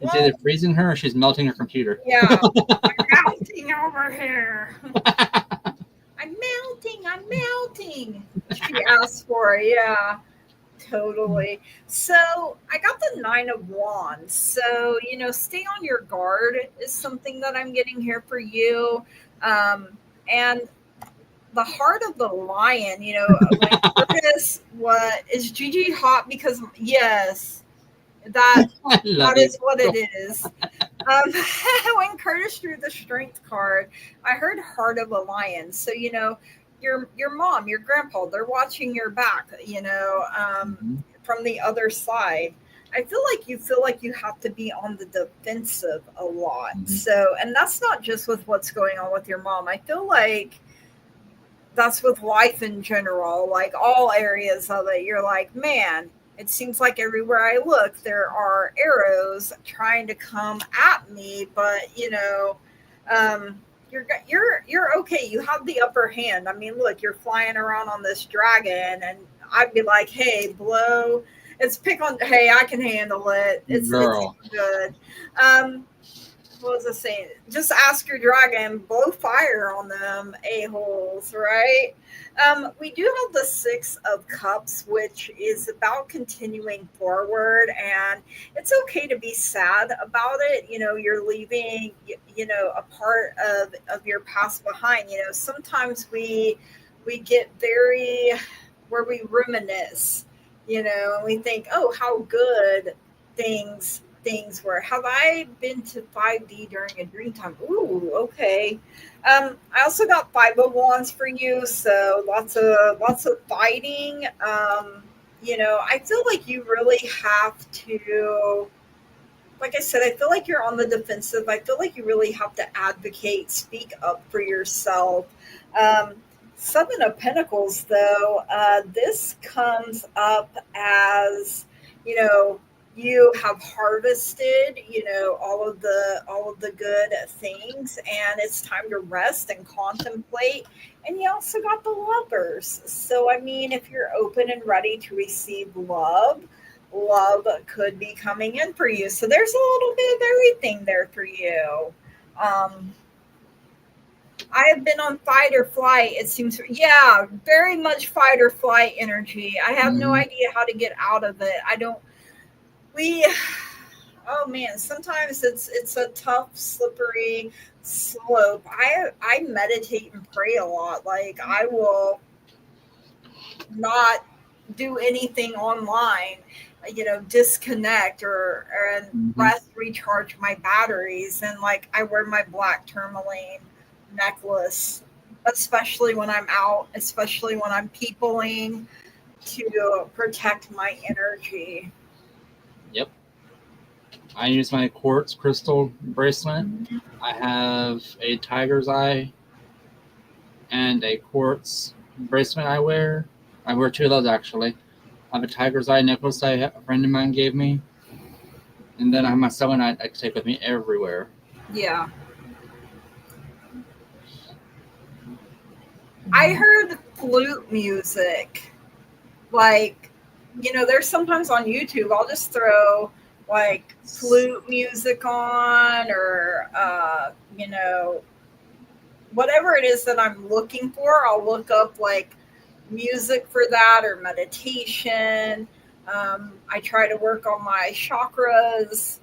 It's either freezing her or she's melting her computer. Yeah, I'm melting over here. I'm melting. She asked for it, yeah. Totally. So I got the 9 of Wands. So, stay on your guard is something that I'm getting here for you. And the heart of the lion, like Curtis, what is Gigi hot? Because yes, that is what it is. When Curtis drew the strength card, I heard heart of a lion. So, your mom, your grandpa, they're watching your back, from the other side. I feel like you have to be on the defensive a lot. Mm-hmm. So, and that's not just with what's going on with your mom. I feel like that's with life in general, like all areas of it. You're like, man, it seems like everywhere I look, there are arrows trying to come at me, but you're okay. You have the upper hand. I mean, look, you're flying around on this dragon, and I'd be like, hey, blow. Hey, I can handle it. It's good. What was I saying? Just ask your dragon, blow fire on them a-holes, right? We do have the 6 of Cups, which is about continuing forward, and it's okay to be sad about it. You're leaving, a part of your past behind. Sometimes we get very, where we reminisce, and we think, oh, how good things were. Have I been to 5D during a dream time? Ooh, okay. I also got 5 of Wands for you, so lots of fighting. I feel like you really have to, like I said, I feel like you're on the defensive. I feel like you really have to advocate, speak up for yourself. 7 of Pentacles, though, this comes up as, you have harvested, all of the good things, and it's time to rest and contemplate. And you also got the Lovers. So, I mean, if you're open and ready to receive love, love could be coming in for you. So there's a little bit of everything there for you. I have been on fight or flight. It seems, yeah, very much fight or flight energy. I have no idea how to get out of it. I don't. We, oh man, sometimes it's a tough, slippery slope. I meditate and pray a lot. Like I will not do anything online, disconnect and rest, recharge my batteries. And like I wear my black tourmaline necklace, especially when I'm out, especially when I'm peopling, to protect my energy. Yep. I use my quartz crystal bracelet. I have a tiger's eye and a quartz bracelet I wear. I wear two of those actually. I have a tiger's eye necklace a friend of mine gave me. And then I have my selenite I take with me everywhere. Yeah. I heard flute music. Like, there's sometimes on YouTube, I'll just throw like flute music on or, whatever it is that I'm looking for. I'll look up like music for that or meditation. I try to work on my chakras.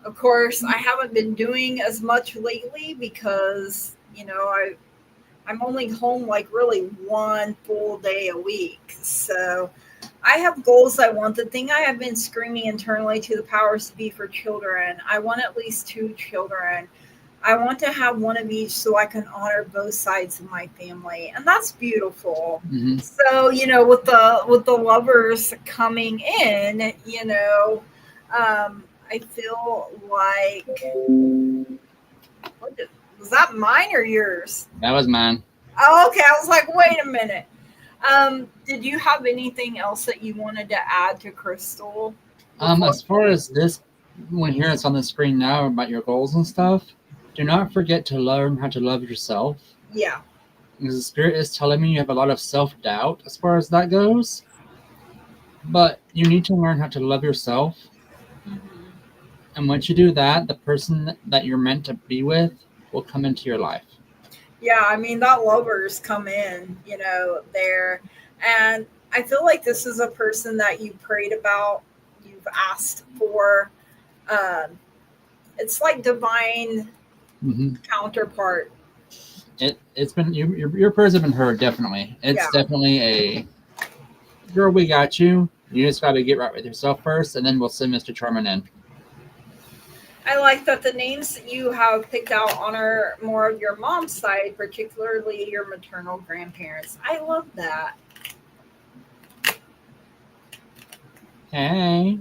Of course, I haven't been doing as much lately because, I'm only home like really one full day a week. So I have goals I want. The thing I have been screaming internally to the powers to be for children, I want at least 2 children. I want to have one of each so I can honor both sides of my family. And that's beautiful. So, with the lovers coming in, I feel like, was that mine or yours? That was mine. Oh, okay. I was like, wait a minute. Did you have anything else that you wanted to add to Crystal? As far as this, when here it's on the screen now about your goals and stuff, do not forget to learn how to love yourself. Yeah. Because the spirit is telling me you have a lot of self-doubt as far as that goes. But you need to learn how to love yourself. And once you do that, the person that you're meant to be with will come into your life. Yeah, I mean, that lovers come in, there. And I feel like this is a person that you prayed about, you've asked for. It's like divine counterpart. It's been, your prayers have been heard, definitely. It's definitely a, girl, we got you. You just got to get right with yourself first, and then we'll send Mr. Charmin in. I like that the names that you have picked out honor more of your mom's side, particularly your maternal grandparents. I love that. Hey.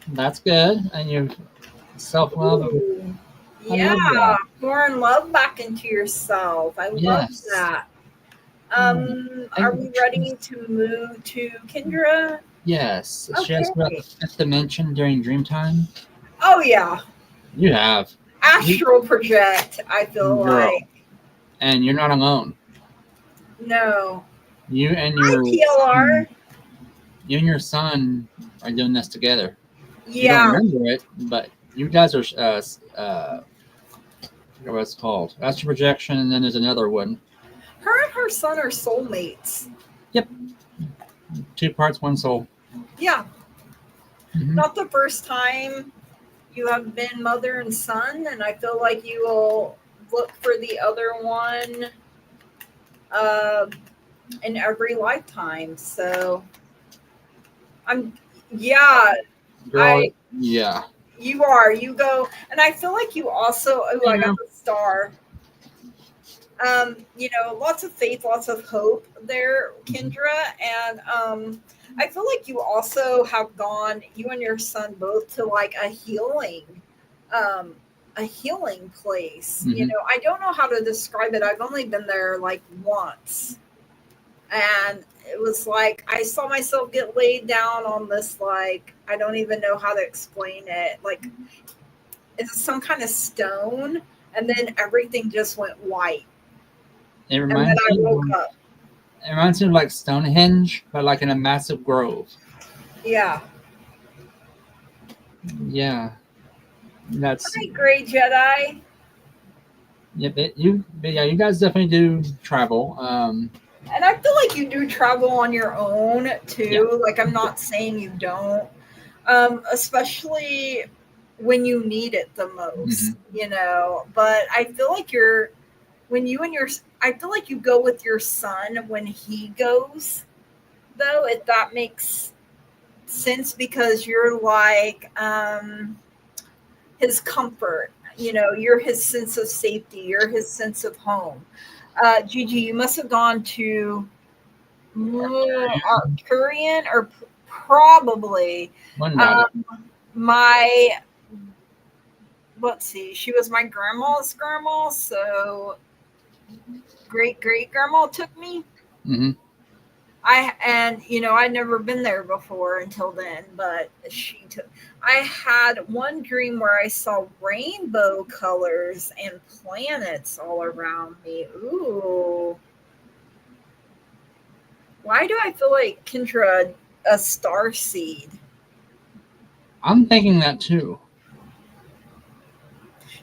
That's good. And you've self-love. Yeah, pouring love back into yourself. I love that. Are we ready to move to Kendra? Yes. Okay. She asked about the 5th dimension during dream time. Oh, yeah. You have. Astral project, I feel like. And you're not alone. No. You and your TLR. You and your son are doing this together. Yeah. You don't remember it, but you guys are I forget what it's called. Astral projection, and then there's another one. Her and her son are soulmates. Yep. 2 parts, 1 soul. Yeah. Not the first time you have been mother and son, and I feel like you will look for the other one in every lifetime. So Girl, yeah. You go, and I feel like you also, I got the star. Lots of faith, lots of hope there, Kendra. And I feel like you also have gone, you and your son both, to like a healing place. I don't know how to describe it. I've only been there like once. And it was like, I saw myself get laid down on this, like, I don't even know how to explain it. Like, it's some kind of stone. And then everything just went white. And then I woke up. It reminds me of like Stonehenge, but like in a massive grove. Yeah. Yeah. That's Hi, Gray Jedi. yeah. You guys definitely do travel. And I feel like you do travel on your own too. Yeah. Like I'm not saying you don't, especially when you need it the most, you know. But I feel like I feel like you go with your son when he goes, though, if that makes sense, because you're like his comfort. You know, you're his sense of safety. You're his sense of home. Gigi, you must have gone to Arcturian or probably One about it. my let's see, she was my grandma's grandma, so great great grandma took me. Mm-hmm. I'd never been there before until then, but she took. I had one dream where I saw rainbow colors and planets all around me. Ooh. Why do I feel like Kendra a star seed? I'm thinking that too.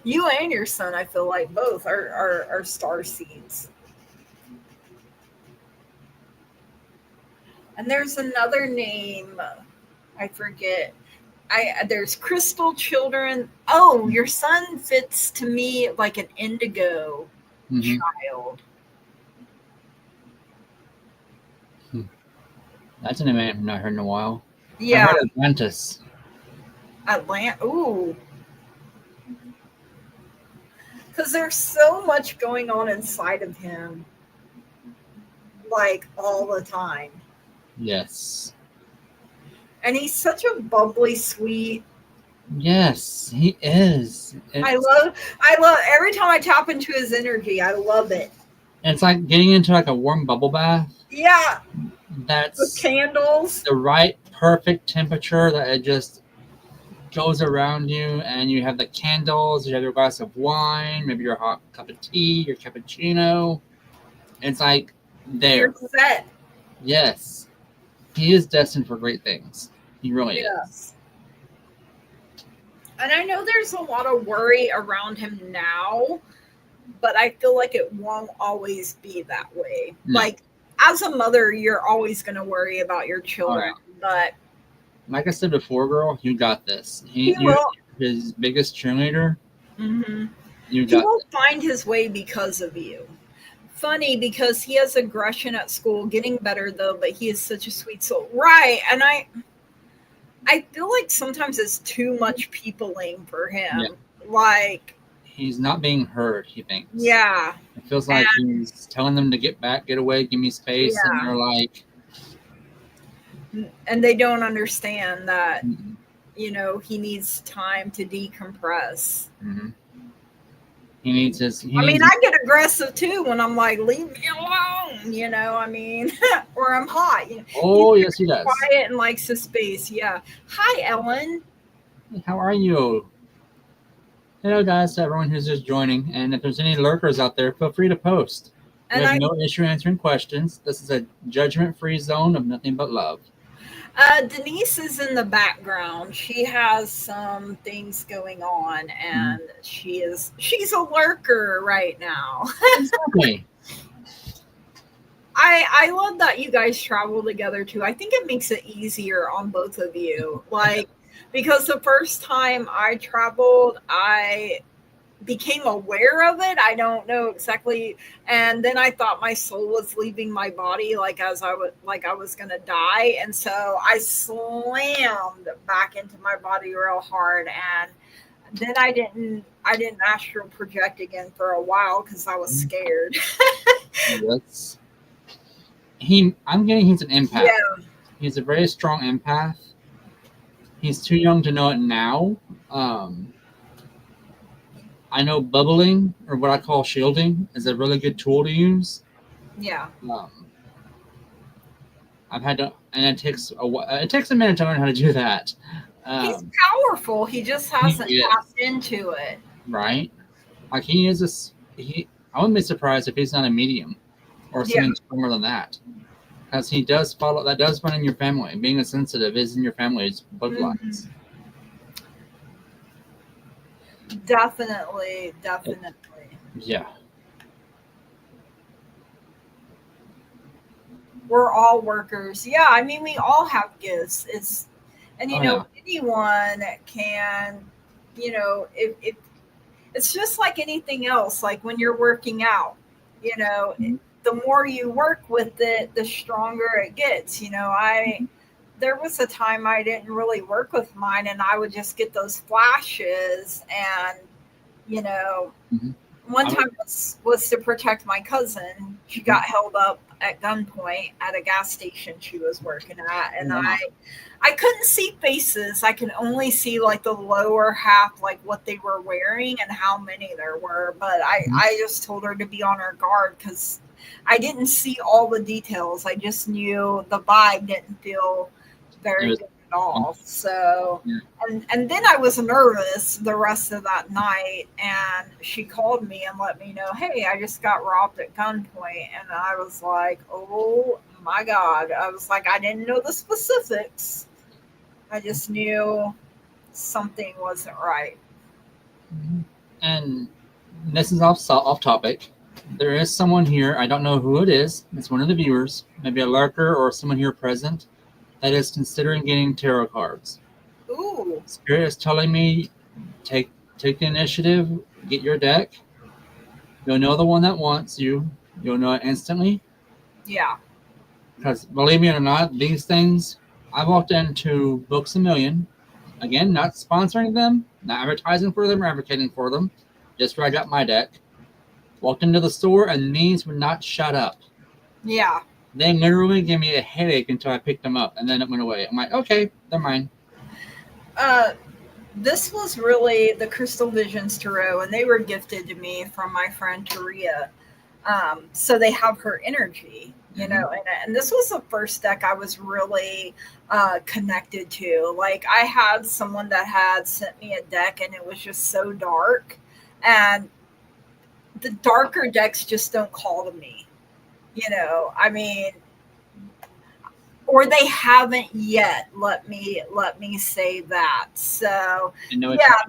You and your son, I feel like both are star seeds. And there's another name, I forget. There's Crystal Children. Oh, your son fits to me like an indigo child. That's a name I've not heard in a while. Yeah. I heard Atlantis. Ooh. Because there's so much going on inside of him, like all the time. Yes. And he's such a bubbly, sweet. Yes, he is. I love every time I tap into his energy, I love it. It's like getting into like a warm bubble bath. Yeah. That's with candles. The right perfect temperature that it just goes around you, and you have the candles, you have your glass of wine, maybe your hot cup of tea, your cappuccino. It's like there. You're set. Yes. He is destined for great things. He really is. And I know there's a lot of worry around him now, but I feel like it won't always be that way. No. Like, as a mother, you're always going to worry about your children. Right. But like I said before, girl, you got this. You're his biggest cheerleader. Mm-hmm. He won't find his way because of you. Funny, because he has aggression at school, getting better though, but he is such a sweet soul. Right. And I feel like sometimes it's too much peopling for him. Yeah. Like, he's not being heard, he thinks. Yeah. It feels like he's telling them to get back, get away, give me space. Yeah. And they're like. And they don't understand that, you know, he needs time to decompress. Mm-hmm. I get aggressive too when I'm like, leave me alone, you know, I mean, or I'm hot. You know, oh, yes, he does. Quiet and likes his space. Yeah. Hi, Ellen. Hey, how are you? Hello, guys, to everyone who's just joining. And if there's any lurkers out there, feel free to post. We have no issue answering questions. This is a judgment-free zone of nothing but love. Denise is in the background. She has some things going on, and she's a lurker right now. Exactly. I love that you guys travel together too. I think it makes it easier on both of you. Like, because the first time I traveled, I became aware of it. I don't know exactly. And then I thought my soul was leaving my body, like I was going to die. And so I slammed back into my body real hard. And then I didn't astral project again for a while because I was scared. I'm getting he's an empath. Yeah. He's a very strong empath. He's too young to know it now. I know bubbling, or what I call shielding, is a really good tool to use. Yeah. I've had to, and it takes a minute to learn how to do that. He's powerful. He just hasn't tapped into it. Right. Like I wouldn't be surprised if he's not a medium or something stronger than that. because he does follow. That does run in your family. Being a sensitive is in your family's bloodlines. Definitely. Yeah. We're all workers. Yeah, I mean, we all have gifts. And anyone can, if it's just like anything else, like when you're working out, the more you work with it, the stronger it gets. There was a time I didn't really work with mine, and I would just get those flashes. And one time was to protect my cousin. She got held up at gunpoint at a gas station she was working at, and I couldn't see faces. I could only see like the lower half, like what they were wearing and how many there were. But I just told her to be on her guard because I didn't see all the details. I just knew the vibe didn't feel very good at all. So, and then I was nervous the rest of that night, and she called me and let me know, hey, I just got robbed at gunpoint. And I was like, oh my God. I was like, I didn't know the specifics. I just knew something wasn't right. And this is off topic. There is someone here, I don't know who it is. It's one of the viewers, maybe a lurker or someone here present, that is considering getting tarot cards. Ooh. Spirit is telling me, take the initiative, get your deck. You'll know the one that wants you. You'll know it instantly. Yeah. Because believe me or not, these things, I walked into Books A Million. Again, not sponsoring them, not advertising for them or advocating for them. Just where I got my deck. Walked into the store and these would not shut up. Yeah. They literally gave me a headache until I picked them up, and then it went away. I'm like, okay, they're mine. This was really the Crystal Visions Tarot, and they were gifted to me from my friend Taria. So they have her energy, and this was the first deck I was really connected to. Like, I had someone that had sent me a deck, and it was just so dark, and the darker decks just don't call to me. I mean, or they haven't yet. Let me say that. So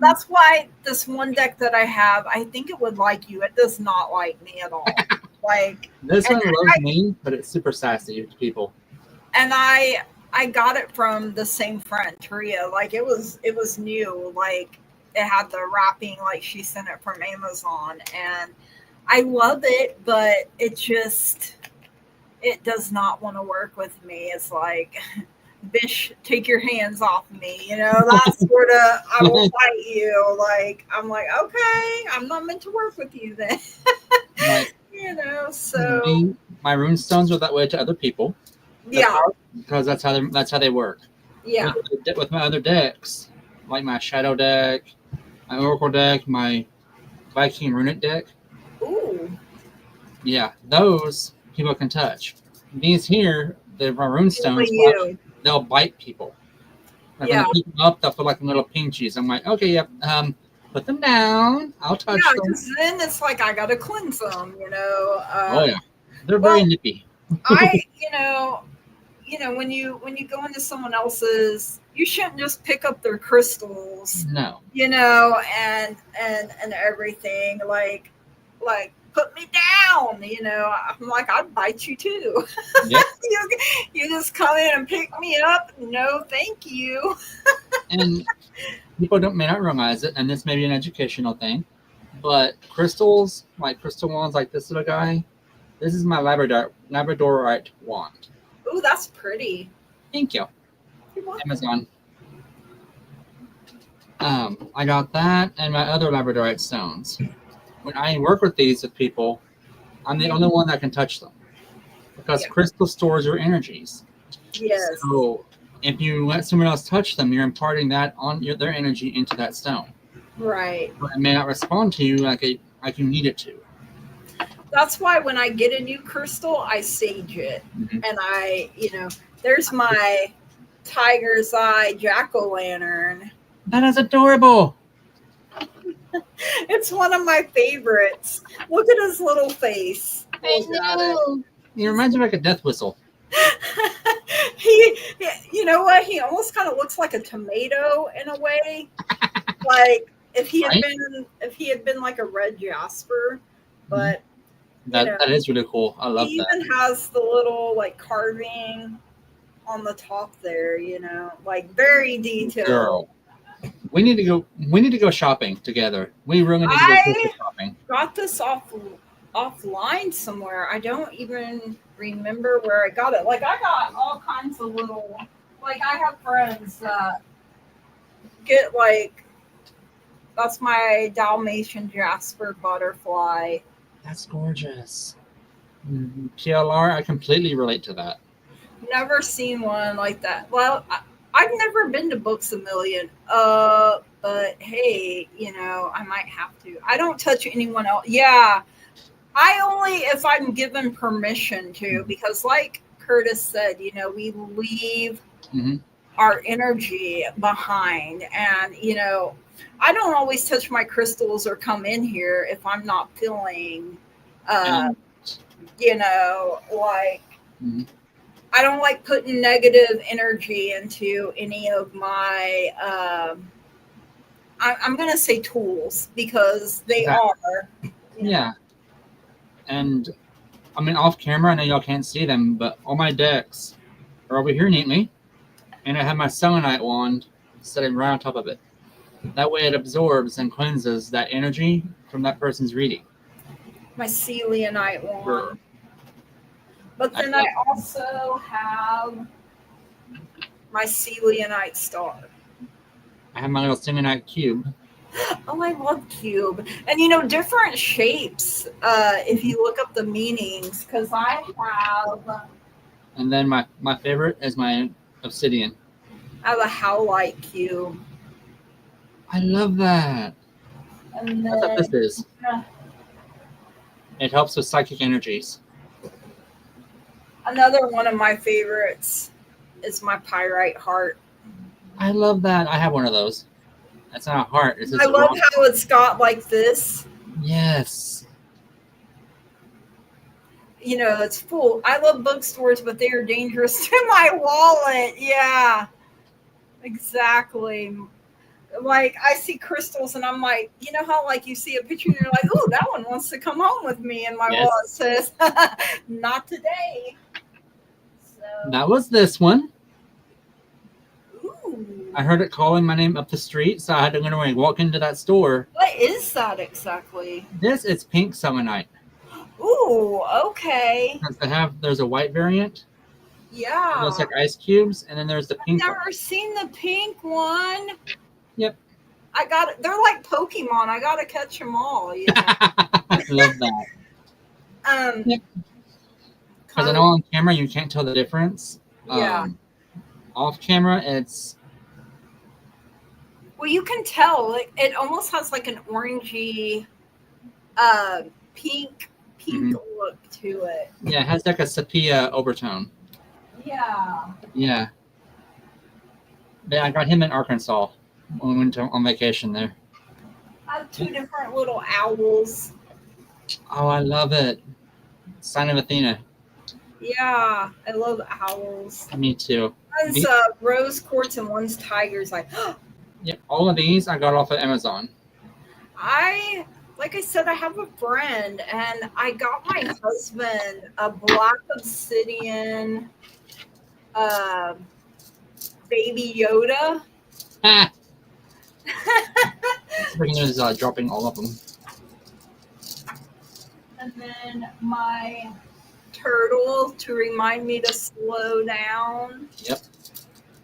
that's why this one deck that I have, I think it would like you. It does not like me at all. Like, this one loves me, but it's super sassy to people. And I got it from the same friend, Taria. Like, it was new. Like, it had the wrapping. Like, she sent it from Amazon, and I love it, but it does not want to work with me. It's like, Bish, take your hands off me. That's sort of, I will fight you. Like, I'm like, okay, I'm not meant to work with you then. Right. So. My rune stones are that way to other people. Yeah. Because that's how they work. Yeah. With my other decks, like my Shadow deck, my Oracle deck, my Viking Runic deck. Ooh. Yeah, those people can touch. These here, the rune stones, they'll bite people. Like when they pick them up, they'll feel like little pinchies. I'm like, okay, yep. Put them down. I'll touch them. Yeah, because then it's like I gotta cleanse them. Oh yeah, they're very nippy. When you go into someone else's, you shouldn't just pick up their crystals. No. And everything like put me down. I'm like, I'd bite you too. Yep. you just come in and pick me up. No, thank you. And people may not realize it, and this may be an educational thing, but crystals, like crystal wands, like this little guy, this is my Labradorite wand. Ooh, that's pretty. Thank you. Amazon. I got that and my other Labradorite stones. When I work with people, I'm the only one that can touch them because crystal stores your energies. Yes. So if you let someone else touch them, you're imparting that on their energy into that stone. Right. But it may not respond to you like you need it to. That's why when I get a new crystal, I sage it. Mm-hmm. And there's my tiger's eye jack-o'-lantern. That is adorable. It's one of my favorites. Look at his little face. I know. He reminds me of like a death whistle. You know what? He almost kind of looks like a tomato in a way. Like if he had Right? been like a red jasper, Mhm. but you know, That is really cool. I he love that. even has the little like carving on the top there. Like very detailed. Girl, we need to go. We need to go shopping together. We really need to go I Christmas shopping. got this offline somewhere. I don't even remember where I got it. Like I got all kinds of little. Like I have friends that get like that's my Dalmatian Jasper butterfly. That's gorgeous. PLR, I completely relate to that. Never seen one like that. Well, I've never been to Books a Million. But hey, I might have to. I don't touch anyone else. Yeah, I only if I'm given permission to, because like Curtis said, we leave Hmm. our energy behind, and I don't always touch my crystals or come in here if I'm not feeling, uh, And like mhm. I don't like putting negative energy into any of my. I'm gonna say tools because they That, are. yeah, and I mean off camera. I know y'all can't see them, but all my decks are over here neatly, and I have my selenite wand sitting right on top of it. That way, it absorbs and cleanses that energy from that person's reading. My Celianite Grr. one. But I then I love also have my Celianite star. I have my little selenite cube. Oh, I love cube. And different shapes, if you look up the meanings, because I And then my favorite is my obsidian. have a howlite cube. I love that. And That's what this then is. It helps with psychic energies. another one of my favorites is my pyrite heart. I love that. I have one of those. That's not a heart. It's I just love rock. how it's got like this. Yes. It's full. I love bookstores, but they are dangerous to my wallet. Yeah, exactly. Like I see crystals and I'm like, how like you see a picture and you're like, oh, that one wants to come home with me, and my wallet Yes. says, not today. So, That was this one. ooh, I heard it calling my name up the street, so I had to go and walk into that store. what is that exactly? This is pink selenite. Ooh, okay, Because there's a white variant. It looks yeah. like ice cubes, and then there's the I've pink one. never seen the pink one. Yep. I got it. They're like Pokemon. I gotta catch them all. I love that. Yep. Because I know on camera you can't tell the difference. Yeah. Off camera, it's Well, you can tell it almost has like an orangey, pink look to it. yeah, it has like a sepia overtone. Yeah. Yeah. Yeah, I got him in Arkansas when we went on vacation there. I have two different little owls. Oh, I love it. Sign of Athena. Yeah, I love owls. Me too. One's rose quartz and one's tigers. Like, Yep, all of these I got off of Amazon. like I said, I have a friend, and I got my husband a black obsidian baby Yoda. Ah! Freaking is dropping all of them. And then my turtle to remind me to slow down. Yep.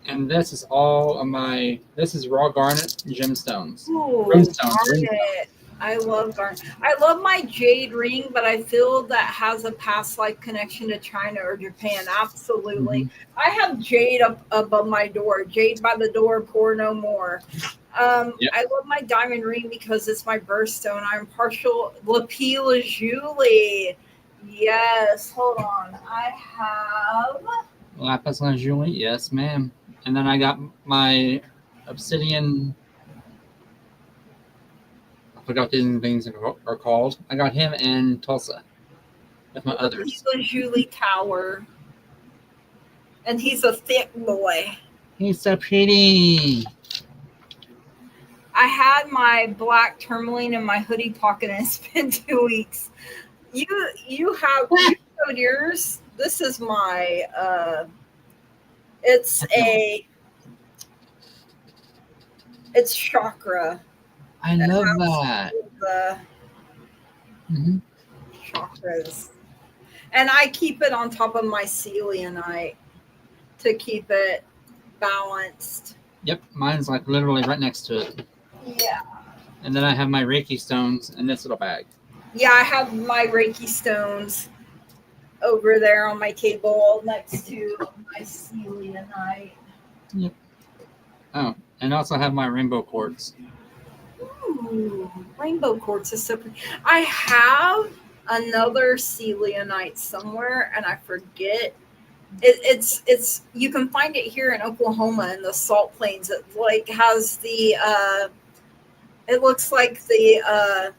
And this is all of my. This is raw garnet gemstones. Ooh, Brimstone. garnet. I love garnet. I love my jade ring, but I feel that has a past life connection to China or Japan. Absolutely. I have jade up above my door. Jade by the door, pour no more. Yep. I love my diamond ring because it's my birthstone. I'm partial lapis lazuli. Yes, hold on. I have Lapis lazuli, yes, ma'am. And then I got my obsidian. I forgot these things are called. I got him in Tulsa with my others. lapis lazuli tower. And he's a thick boy. He's so pretty. I had my black tourmaline in my hoodie pocket and it's been 2 weeks. You showed yours. This is my it's chakra. I love that. The Mm-hmm. chakras. And I keep it on top of my celianite to keep it balanced. Yep, mine's like literally right next to it. Yeah. And then I have my Reiki stones in this little bag. Yeah, I have my Reiki stones over there on my table next to my celianite. Yep. Oh, and also have my rainbow quartz. Ooh, rainbow quartz is so pretty. I have another celianite somewhere, and I forget. It's you can find it here in Oklahoma in the Salt Plains. It like has the it looks like the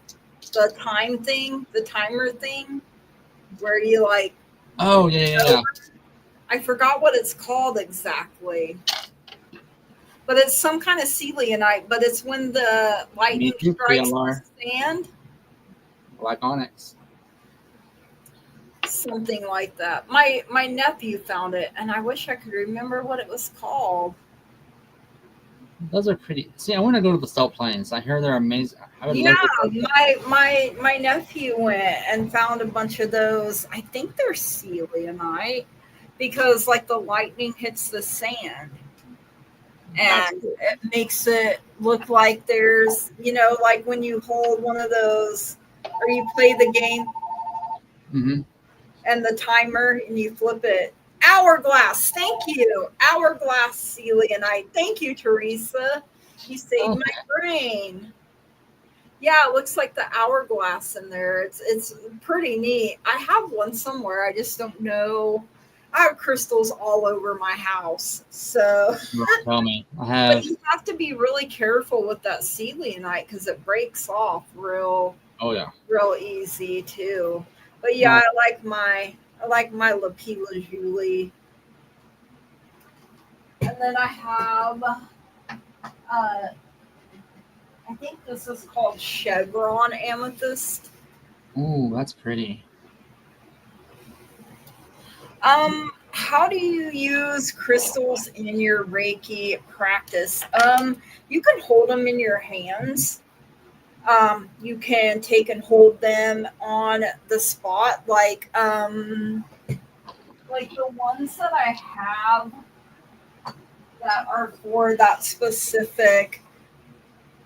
time thing, the timer thing, where you like. Oh yeah. I forgot what it's called exactly. But it's some kind of celianite, but it's when the lightning strikes the sand. Like onyx. Something like that. My nephew found it, and I wish I could remember what it was called. Those are pretty. See, I want to go to the Salt Plains. I hear they're amazing. Yeah, my nephew went and found a bunch of those. I think they're celianite because like the lightning hits the sand. And it makes it look like there's, like when you hold one of those or you play the game and the timer and you flip it. Hourglass. Thank you. Hourglass celianite. Thank you, Teresa. You saved my brain. Yeah, it looks like the hourglass in there. It's pretty neat. I have one somewhere. I just don't know. I have crystals all over my house. So tell me. I have. But you have to be really careful with that celianite because it breaks off real easy too. But yeah, I like my lapis lazuli. And then I have I think this is called chevron amethyst. Ooh, that's pretty. How do you use crystals in your Reiki practice? You can hold them in your hands. You can take and hold them on the spot, like the ones that I have that are for that specific,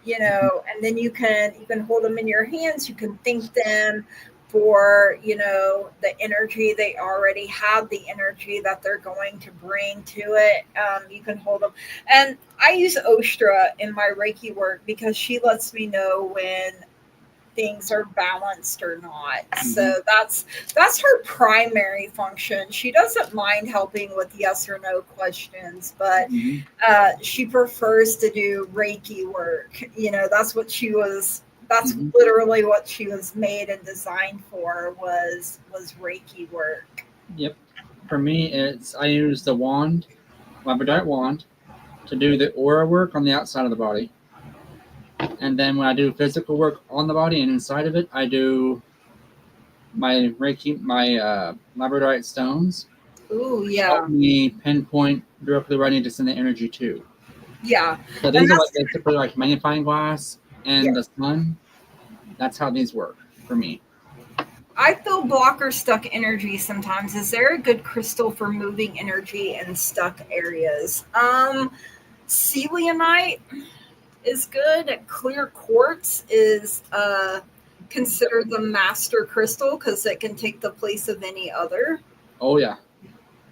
and then you can hold them in your hands. You can think them for the energy they already have, the energy that they're going to bring to it. You can hold them, and I use Ostra in my Reiki work because she lets me know when things are balanced or not. So that's her primary function. She doesn't mind helping with yes or no questions, but she prefers to do Reiki work. That's what she was. That's literally what she was made and designed for was Reiki work. Yep. For me, I use the wand, labradorite wand, to do the aura work on the outside of the body. And then when I do physical work on the body and inside of it, I do my Reiki, my labradorite stones. Ooh, yeah. Help me pinpoint directly where I need to send the energy to. Yeah. So these are basically like magnifying glass and the sun. That's how these work for me. I feel blocker stuck energy sometimes. Is there a good crystal for moving energy in stuck areas? Selenite is good. Clear quartz is considered the master crystal because it can take the place of any other. Oh, yeah.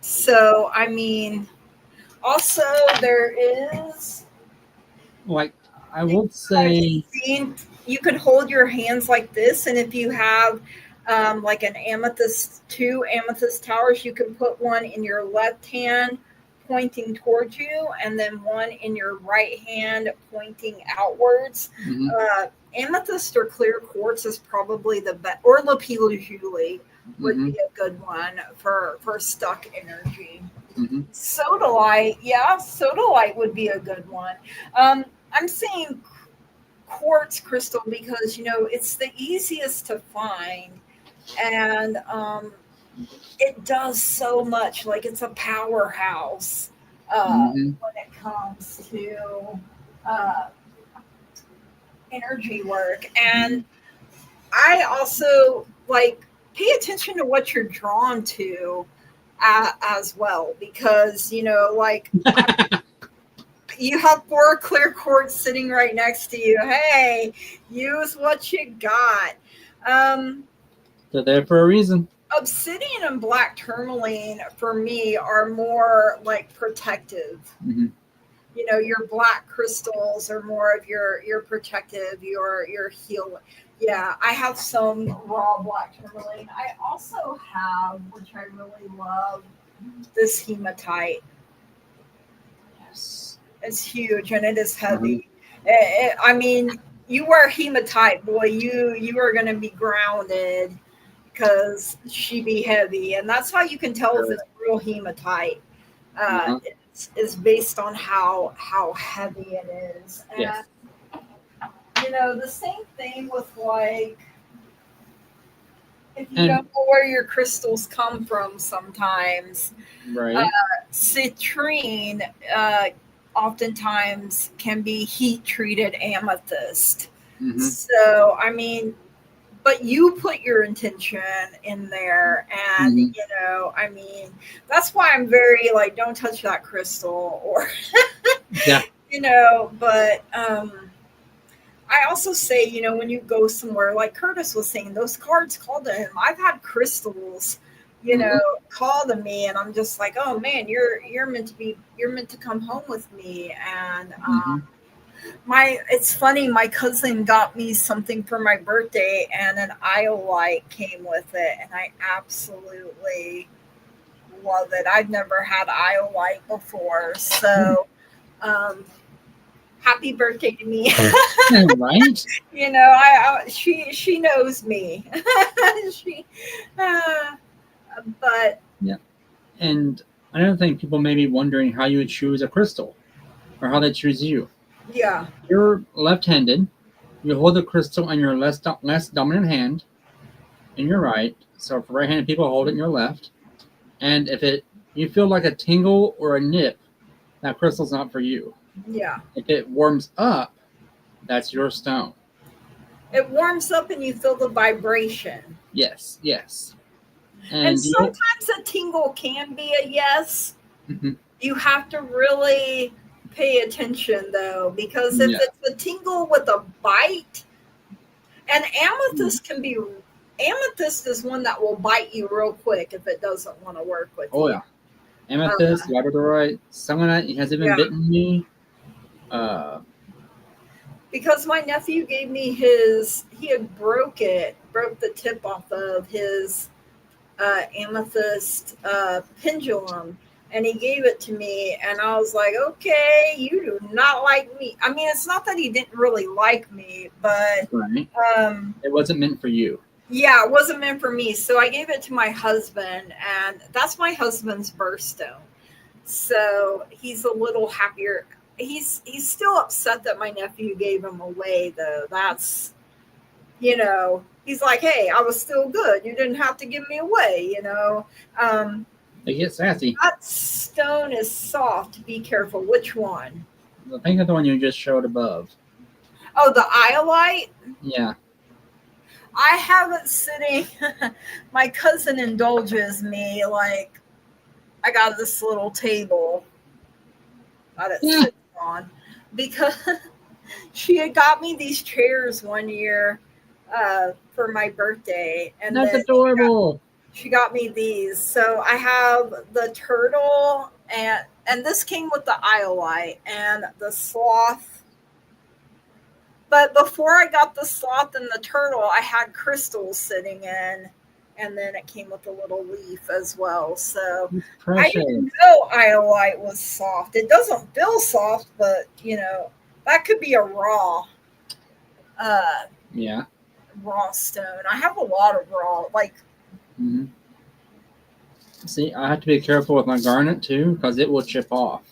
So, I mean, also there is... Like, I would say... You could hold your hands like this, and if you have like an two amethyst towers, you can put one in your left hand pointing towards you, and then one in your right hand pointing outwards. Amethyst or clear quartz is probably the best, or lapis lazuli would be a good one for stuck energy. Mm-hmm. Sodalite, yeah, sodalite would be a good one. I'm saying quartz crystal because it's the easiest to find, and it does so much. Like it's a powerhouse Mm-hmm. when it comes to uh, energy work. And I also like pay attention to what you're drawn to as well, because like you have four clear quartz sitting right next to you. Hey, use what you got. Um, They're there for a reason. Obsidian and black tourmaline for me are more like protective. Mm-hmm. Your black crystals are more of your protective, your healing. Yeah, I have some raw black tourmaline. I also have, which I really love, this hematite. Yes. It's huge and it is heavy. I mean, you wear hematite, boy, you are going to be grounded because she be heavy, and that's how you can tell if Sure. it's real hematite. Uh-huh. It's based on how heavy it is, and Yes. the same thing with like if you And don't know where your crystals come from, sometimes right. citrine oftentimes can be heat treated amethyst. Mm-hmm. So I mean, but you put your intention in there, and Mm-hmm. I mean, that's why I'm very like, don't touch that crystal, or Yeah. but I also say, when you go somewhere, like Curtis was saying, those cards call to him. I've had crystals Mm-hmm. call to me, and I'm just like, oh man, you're meant to come home with me. And Mm-hmm. it's funny, my cousin got me something for my birthday, and an iolite came with it, and I absolutely love it. I've never had iolite before, so happy birthday to me. Right. She knows me. she, uh, but Yeah. And another thing, people may be wondering how you would choose a crystal or how they choose you. yeah, You're left-handed. You hold the crystal in your less dominant hand, in your right. So for right-handed people, hold it in your left. And if you feel like a tingle or a nip, that crystal's not for you. yeah. If it warms up, that's your stone. It warms up, and you feel the vibration. Yes, yes. And And you. sometimes a tingle can be a yes. Mhm. You have to really pay attention though, because if Yeah. it's a tingle with a bite, and amethyst is one that will bite you real quick if it doesn't want to work with Oh you. yeah. Amethyst, labradorite, Selenite has even Yeah, bitten me. Uh, because my nephew gave me he had broke the tip off of his amethyst pendulum, and he gave it to me, and I was like, okay, you do not like me. I mean, it's not that he didn't really like me, but right. um, It wasn't meant for you. yeah, it wasn't meant for me. So I gave it to my husband, and that's my husband's birthstone. So he's a little happier. He's still upset that my nephew gave him away, though. That's he's like, hey, I was still good. You didn't have to give me away. Um, They get sassy. that stone is soft. Be careful. Which one? Think of the one you just showed above. Oh, the iolite. Yeah. I have it sitting. My cousin indulges me. Like, I got this little table that it Yeah. sits on, because she had got me these chairs one year for my birthday, and That's then adorable. she got me these. So I have the turtle, and this came with the iolite and the sloth. But before I got the sloth and the turtle, I had crystals sitting in, and then it came with a little leaf as well. So It's I precious. didn't know iolite was soft. It doesn't feel soft, but that could be a uh, Yeah. raw stone. I have a lot of raw, like Mm-hmm. See, I have to be careful with my garnet too, because it will chip off.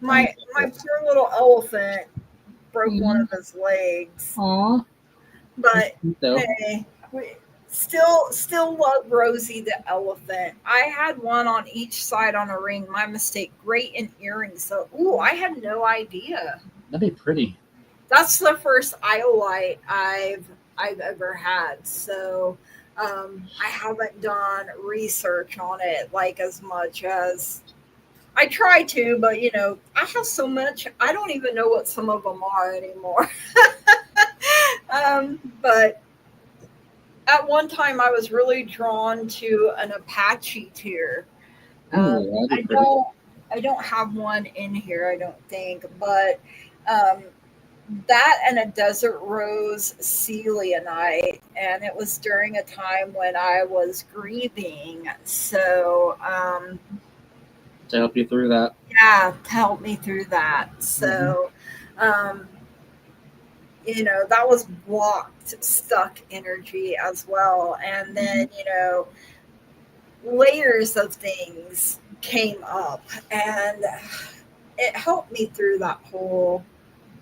My poor little elephant broke one of his legs. Aw. But So, hey, we still love Rosie the elephant. I had one on each side on a ring. My mistake. Great in earrings. So, ooh, I had no idea. that'd be pretty. That's the first iolite I've ever had. So, I haven't done research on it like as much as I try to, but I have so much. I don't even know what some of them are anymore. But at one time, I was really drawn to an Apache tear. Ooh, that'd be pretty. I don't have one in here, I don't think, but that and a desert rose celianite, and it was during a time when I was grieving. So To help you through that. yeah, to help me through that. So that was blocked, stuck energy as well. And then layers of things came up, and it helped me through that whole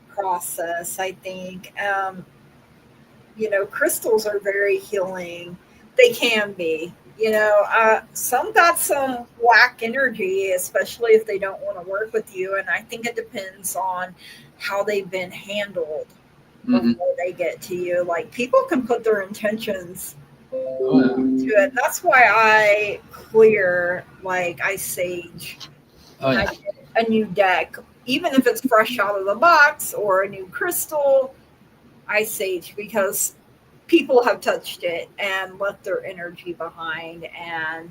process, I think. Crystals are very healing. They can be. Some got some whack energy, especially if they don't want to work with you. And I think it depends on how they've been handled before they get to you. Like, people can put their intentions to it. That's why I clear, like, I sage. I get a new deck, even if it's fresh out of the box or a new crystal. I sage because people have touched it and left their energy behind, and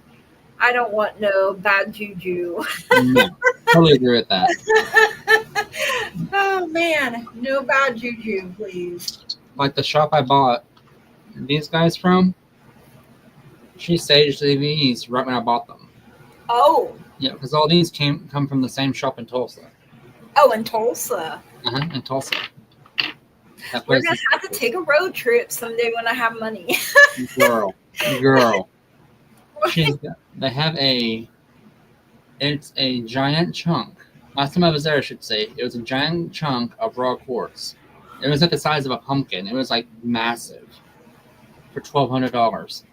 I don't want no bad juju. No, totally agree with that. Oh man, no bad juju, please. Like the shop I bought these guys from, she saged these right when I bought them. Oh. Yeah, because all these come from the same shop in Tulsa. Oh, in Tulsa. In Tulsa. We're gonna have to take a road trip someday when I have money. Girl. They have it's a giant chunk. Last time I was there, I should say, it was a giant chunk of raw quartz. It was like the size of a pumpkin. It was like massive for $1,200.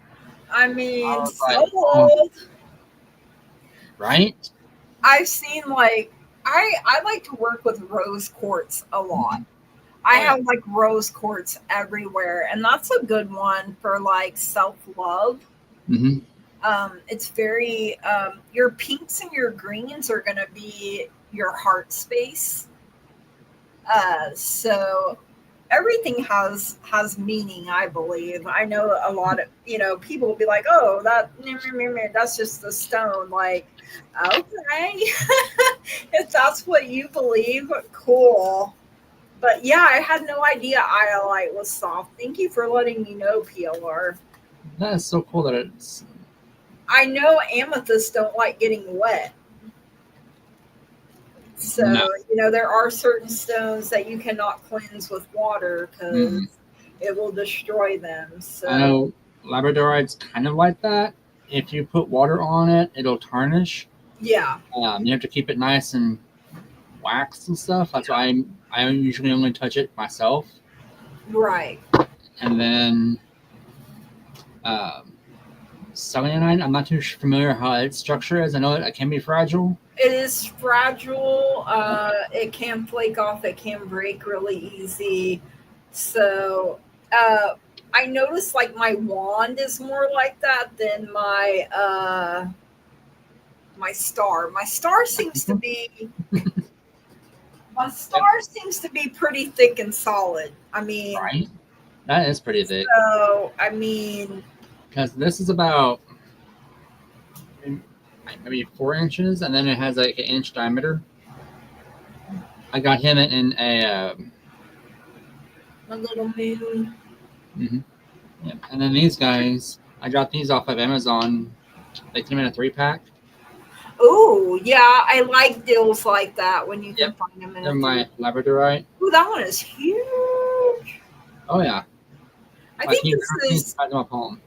I mean, old. Right? I've seen I like to work with rose quartz a lot. I have like rose quartz everywhere, and that's a good one for like self-love. It's very your pinks and your greens are going to be your heart space. So everything has meaning, I believe. I know a lot of people will be like, oh, that's just the stone. Like, okay. If that's what you believe, cool. But yeah, I had no idea iolite was soft. Thank you for letting me know, PLR. That is so cool that it's... I know amethysts don't like getting wet. So, there are certain stones that you cannot cleanse with water because it will destroy them. So I know labradorite's kind of like that. If you put water on it, it'll tarnish. Yeah. You have to keep it nice and waxed and stuff. That's why I usually only touch it myself. Right. And then selenite, I'm not too familiar how its structure is. I know it can be fragile. It is fragile. It can flake off. It can break really easy. So I noticed like my wand is more like that than my my star. My star seems to be pretty thick and solid. I mean, right? That is pretty thick. So I mean, because this is about maybe 4 inches, and then it has like an inch diameter. I got him in a little moon. Yeah. And then these guys, I got these off of Amazon. They came in a 3-pack. Oh yeah, I like deals like that when you can find them in. They're my labradorite. Oh, that one is huge. Oh yeah. I think this is. My palm.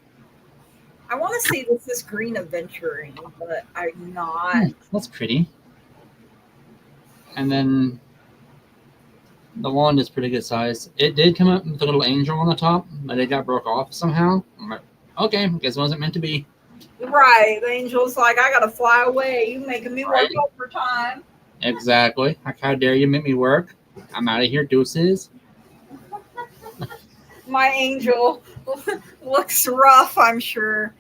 I want to say this is green aventurine, but I'm not. That's pretty. And then the wand is pretty good size. It did come up with a little angel on the top, but it got broke off somehow. I'm like, okay, guess it wasn't meant to be. Right. The angel's like, I got to fly away. You making me work overtime. Exactly. Like, how dare you make me work? I'm out of here, deuces. My angel looks rough, I'm sure.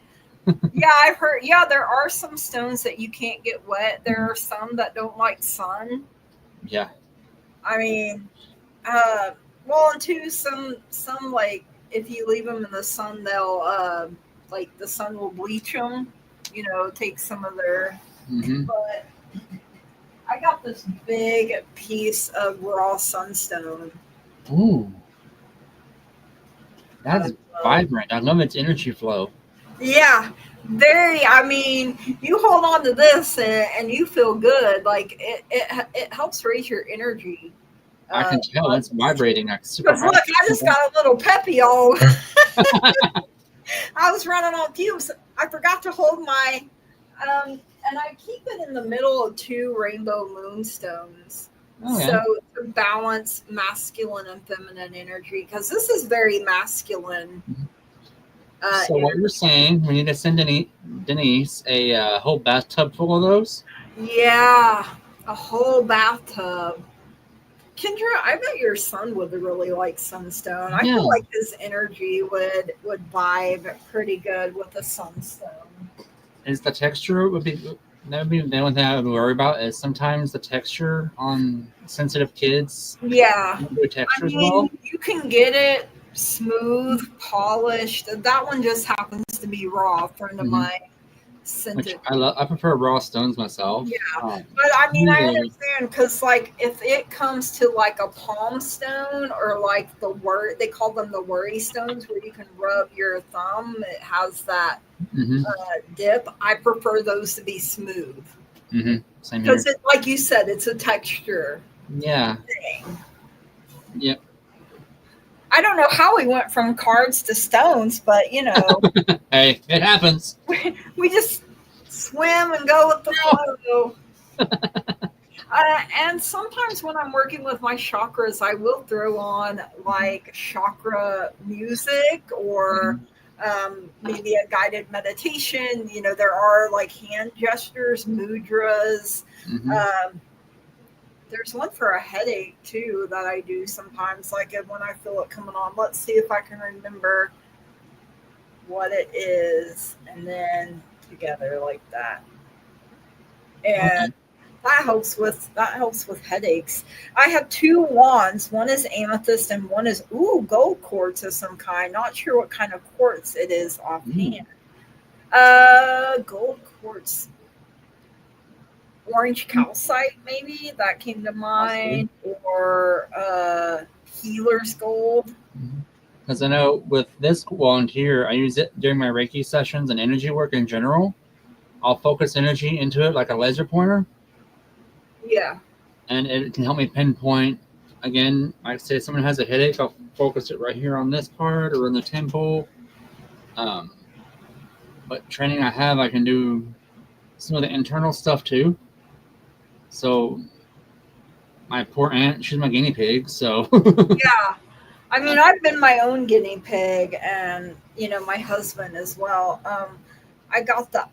Yeah, I've heard. Yeah, there are some stones that you can't get wet. There are some that don't like sun. Yeah. I mean, well, and two, some like if you leave them in the sun, they'll like the sun will bleach them. You know, take some of their. Mm-hmm. But I got this big piece of raw sunstone. Ooh. That's vibrant. I love its energy flow. Yeah, very. I mean, you hold on to this and you feel good. Like it helps raise your energy. I can tell it's vibrating like super. Because look, I just got a little peppy all. I was running on fumes. I forgot to hold my, and I keep it in the middle of 2 rainbow moonstones. Oh, yeah. So to balance masculine and feminine energy, because this is very masculine. So what you're saying, we need to send Denise a whole bathtub full of those? Yeah, a whole bathtub. Kendra, I bet your son would really like sunstone. I feel like his energy would vibe pretty good with the sunstone. Is the texture that would be the only thing I would worry about is sometimes the texture on sensitive kids. Yeah, texture I mean, you can get it smooth, polished. That one just happens to be raw. A friend of mine sent it. I prefer raw stones myself. Yeah, but I mean, I understand because like if it comes to like a palm stone or like they call them the worry stones where you can rub your thumb. It has that dip. I prefer those to be smooth. Same here. Because like you said, it's a texture. Yeah. Thing. Yep. I don't know how we went from cards to stones, but you know. Hey, it happens. We just swim and go with the flow. And sometimes when I'm working with my chakras, I will throw on like chakra music or maybe a guided meditation. You know, there are like hand gestures, mudras. There's one for a headache too that I do sometimes, like when I feel it coming on. Let's see if I can remember what it is, and then together like that. And that helps with headaches. I have 2 wands. One is amethyst and one is gold quartz of some kind. Not sure what kind of quartz it is offhand. Gold quartz. Orange calcite, maybe that came to mind, or healer's gold. Because I know with this wand here, I use it during my Reiki sessions and energy work in general. I'll focus energy into it like a laser pointer. Yeah. And it can help me pinpoint. Again, like I say, if someone has a headache, I'll focus it right here on this part or in the temple. But training I have, I can do some of the internal stuff too. So my poor aunt, she's my guinea pig. So yeah, I mean, I've been my own guinea pig, and you know, my husband as well. I got the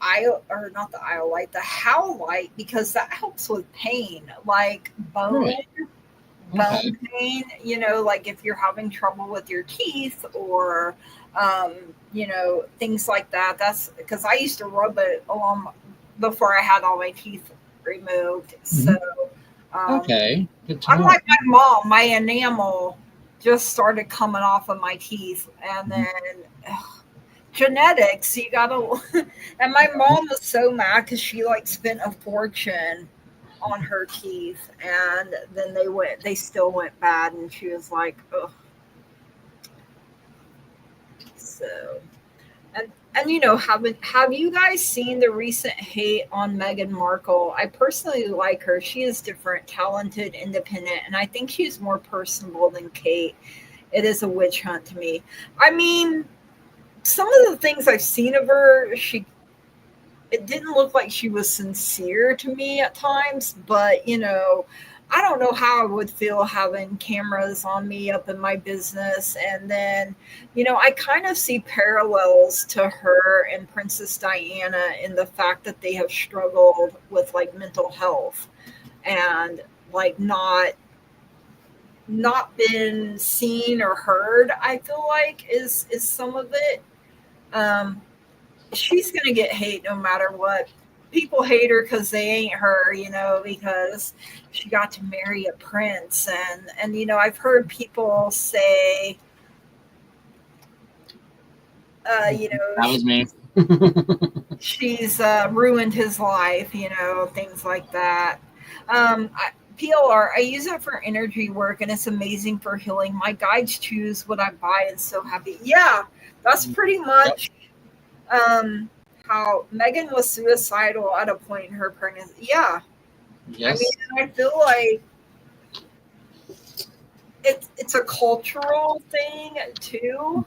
howlite because that helps with pain, like bone pain. You know, like if you're having trouble with your teeth or you know, things like that. That's because I used to rub it along before I had all my teeth removed. So okay, I'm like my mom. My enamel just started coming off of my teeth, and then genetics. You gotta. And my mom was so mad because she like spent a fortune on her teeth, and then they still went bad, and she was like, ugh. So, and you know, have you guys seen the recent hate on Meghan Markle? I personally like her. She is different, talented, independent, and I think she's more personable than Kate. It is a witch hunt to me. I mean, some of the things I've seen of her, it didn't look like she was sincere to me at times, but I don't know how I would feel having cameras on me up in my business. And then, I kind of see parallels to her and Princess Diana in the fact that they have struggled with like mental health and like not been seen or heard. I feel like is some of it. She's gonna get hate no matter what. People hate her because they ain't her, because she got to marry a prince, and I've heard people say, That was me. she's ruined his life, things like that. PLR, I use it for energy work, and it's amazing for healing. My guides choose what I buy, and so happy. Yeah, that's pretty much. How Megan was suicidal at a point in her pregnancy. Yeah. Yes. I mean, I feel like it's a cultural thing too,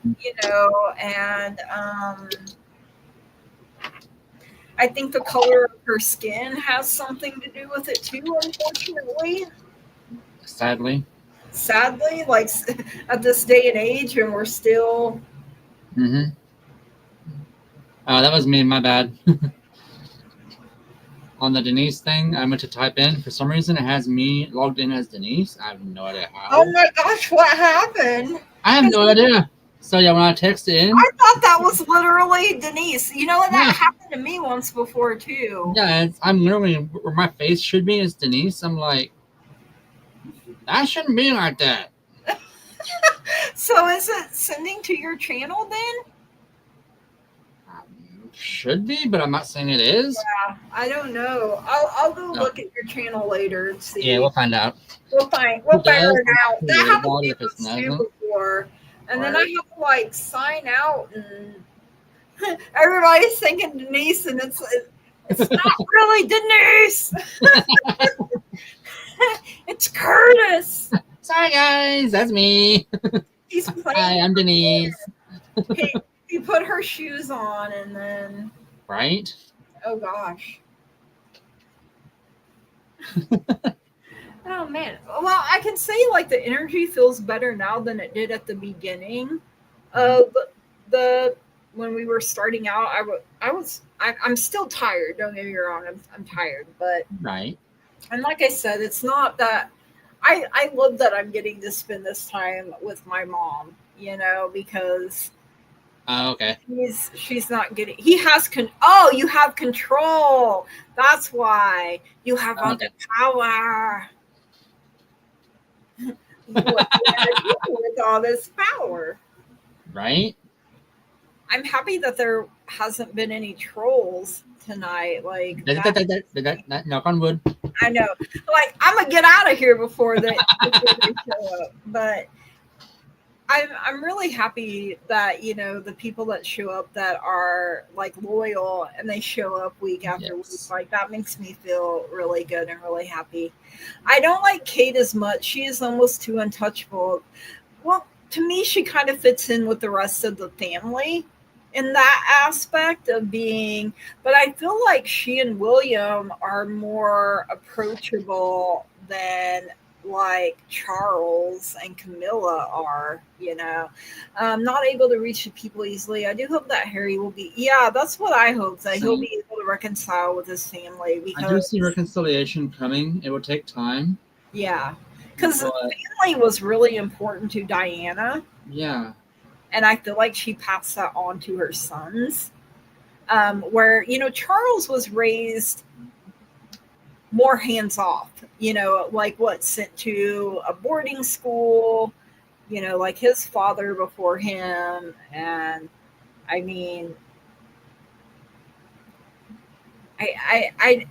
and I think the color of her skin has something to do with it too, unfortunately. Sadly, like at this day and age, and we're still. Mm-hmm. Oh, that was me. My bad. On the Denise thing, I went to type in. For some reason, it has me logged in as Denise. I have no idea how. Oh my gosh, what happened? I have no idea. So yeah, when I text in, I thought that was literally Denise. That happened to me once before too. Yeah, I'm literally where my face should be is Denise. I'm like, that shouldn't be like that. So is it sending to your channel then? Should be, but I'm not saying it is. Yeah, I don't know. I'll go look at your channel later and see. Yeah, we'll find out. We'll figure it out. That happened to me before. And then I have to like sign out, and everybody's thinking Denise, and it's not really Denise. It's Curtis. Sorry guys, that's me. He's playing. Hi, I'm Denise. He put her shoes on, and then. Right. Oh gosh. Oh man. Well, I can say like the energy feels better now than it did at the beginning. The when we were starting out, I'm still tired. Don't get me wrong. I'm tired, but right. And like I said, it's not that I love that I'm getting to spend this time with my mom. Because. Okay. She's not getting. He has you have control. That's why you have all the power. What with all this power? Right. I'm happy that there hasn't been any trolls tonight. Like knock on wood. I know. Like I'm gonna get out of here before they show up, but. I'm really happy that the people that show up that are like loyal and they show up week after week, like that makes me feel really good and really happy. I don't like Kate as much. She is almost too untouchable. Well, to me, she kind of fits in with the rest of the family in that aspect of being, but I feel like she and William are more approachable than like Charles and Camilla are, not able to reach the people easily. I do hope that Harry will be, that's what I hope, that he'll be able to reconcile with his family. Because I do see reconciliation coming. It will take time. Yeah, because the family was really important to Diana. Yeah. And I feel like she passed that on to her sons. Where, Charles was raised more hands off, like sent to a boarding school, like his father before him. And I mean, I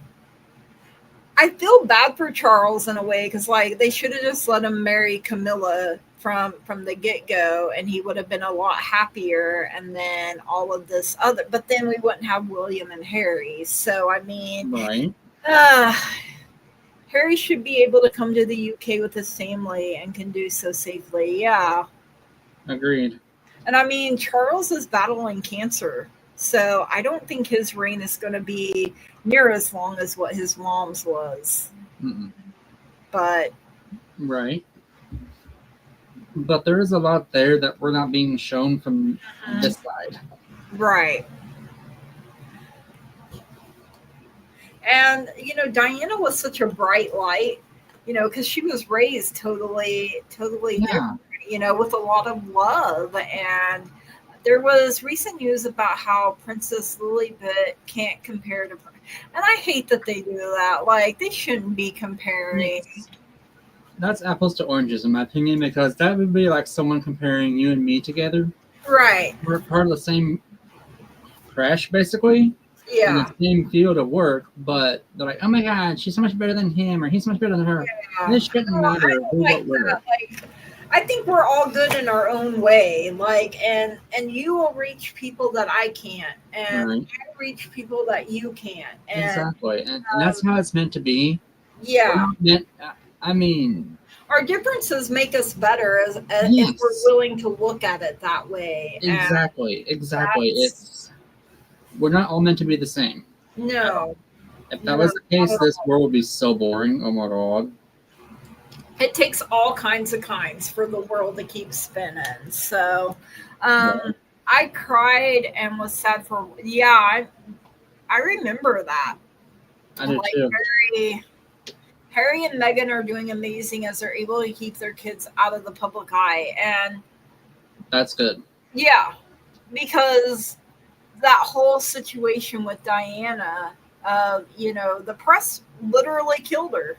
feel bad for Charles in a way, because like they should have just let him marry Camilla from the get-go, and he would have been a lot happier, and then all of this other, but then we wouldn't have William and Harry. So I mean, right. Harry should be able to come to the UK with his family and can do so safely. Yeah. Agreed. And I mean, Charles is battling cancer. So I don't think his reign is going to be near as long as what his mom's was. Mm-mm. But Right. But there is a lot there that we're not being shown from this side. right. And Diana was such a bright light, because she was raised totally Yeah. different, with a lot of love. And there was recent news about how Princess Lilibet can't compare to, and I hate that they do that. Like, they shouldn't be comparing. That's apples to oranges, in my opinion, because that would be like someone comparing you and me together. Right. We're part of the same crash, basically, in Yeah. the same field of work, but they're like, oh my God, she's so much better than him, or he's so much better than her. Yeah. This shouldn't No, I matter don't who like what we're. that. Like, I think we're all good in our own way. Like, and you will reach people that I can't, and Right. I reach people that you can't. And Exactly, and that's how it's meant to be. yeah, We're not meant, I mean, our differences make us better as yes. if we're willing to look at it that way. Exactly. that's- We're not all meant to be the same. No, If that was the case, not at this all. world would be so boring. Oh my God. It takes all kinds of kinds for the world to keep spinning. So, Right. I cried and was sad for. Yeah, I remember that. I do Like, too. Harry and Meghan are doing amazing as they're able to keep their kids out of the public eye. And That's good. yeah, because that whole situation with Diana, the press literally killed her.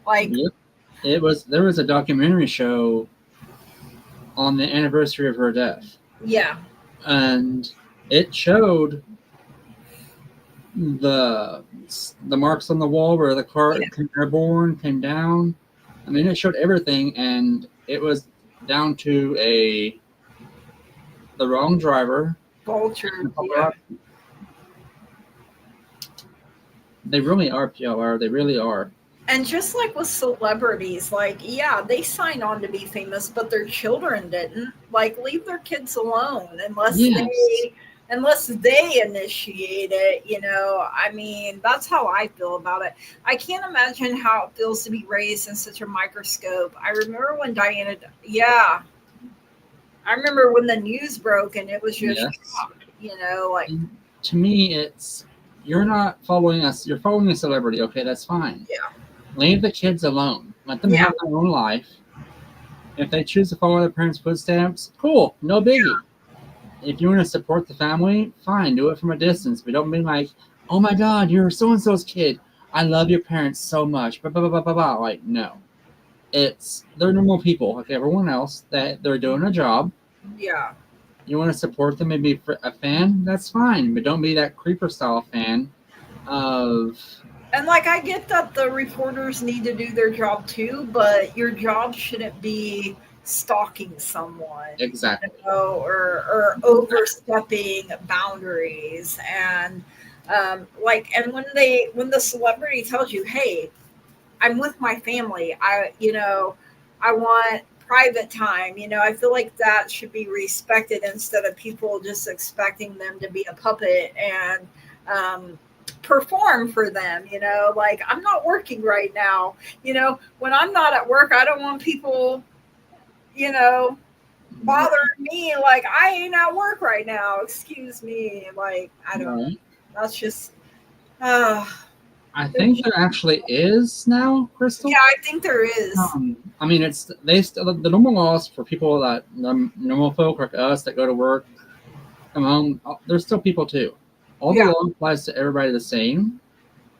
Like, Yep. There was a documentary show on the anniversary of her death, yeah, and it showed the marks on the wall where the car came airborne, came down. I mean, it showed everything, and it was down to the wrong driver. vulture. Yeah. They really are PLR. They really are. And just like with celebrities, like, yeah, they sign on to be famous, but their children didn't. Like, leave their kids alone unless they initiate it. I mean, that's how I feel about it. I can't imagine how it feels to be raised in such a microscope. I remember when Diana, I remember when the news broke and it was just, like. And to me, it's, you're not following us. You're following a celebrity. Okay, that's fine. Yeah. Leave the kids alone. Let them have their own life. If they choose to follow their parents' footsteps, cool, no biggie. Yeah. If you want to support the family, fine, do it from a distance. But don't be like, oh my God, you're so-and-so's kid. I love your parents so much. Blah, blah, blah, blah, blah, blah. Like, no. They're normal people, like everyone else, that they're doing a job. Yeah. You want to support them and be a fan, that's fine. But don't be that creeper style fan of... And, like, I get that the reporters need to do their job too, but your job shouldn't be stalking someone. Exactly. Or overstepping boundaries. And, and when the celebrity tells you, hey, I'm with my family, I want private time, I feel like that should be respected instead of people just expecting them to be a puppet and, perform for them, like, I'm not working right now, when I'm not at work, I don't want people, bothering me, like, I ain't at work right now, excuse me, like, I don't know. That's just I think there actually is now, Crystal. Yeah, I think there is. I mean, the normal laws for people that normal folk like us that go to work, come home. There's still people too. All the law applies to everybody the same.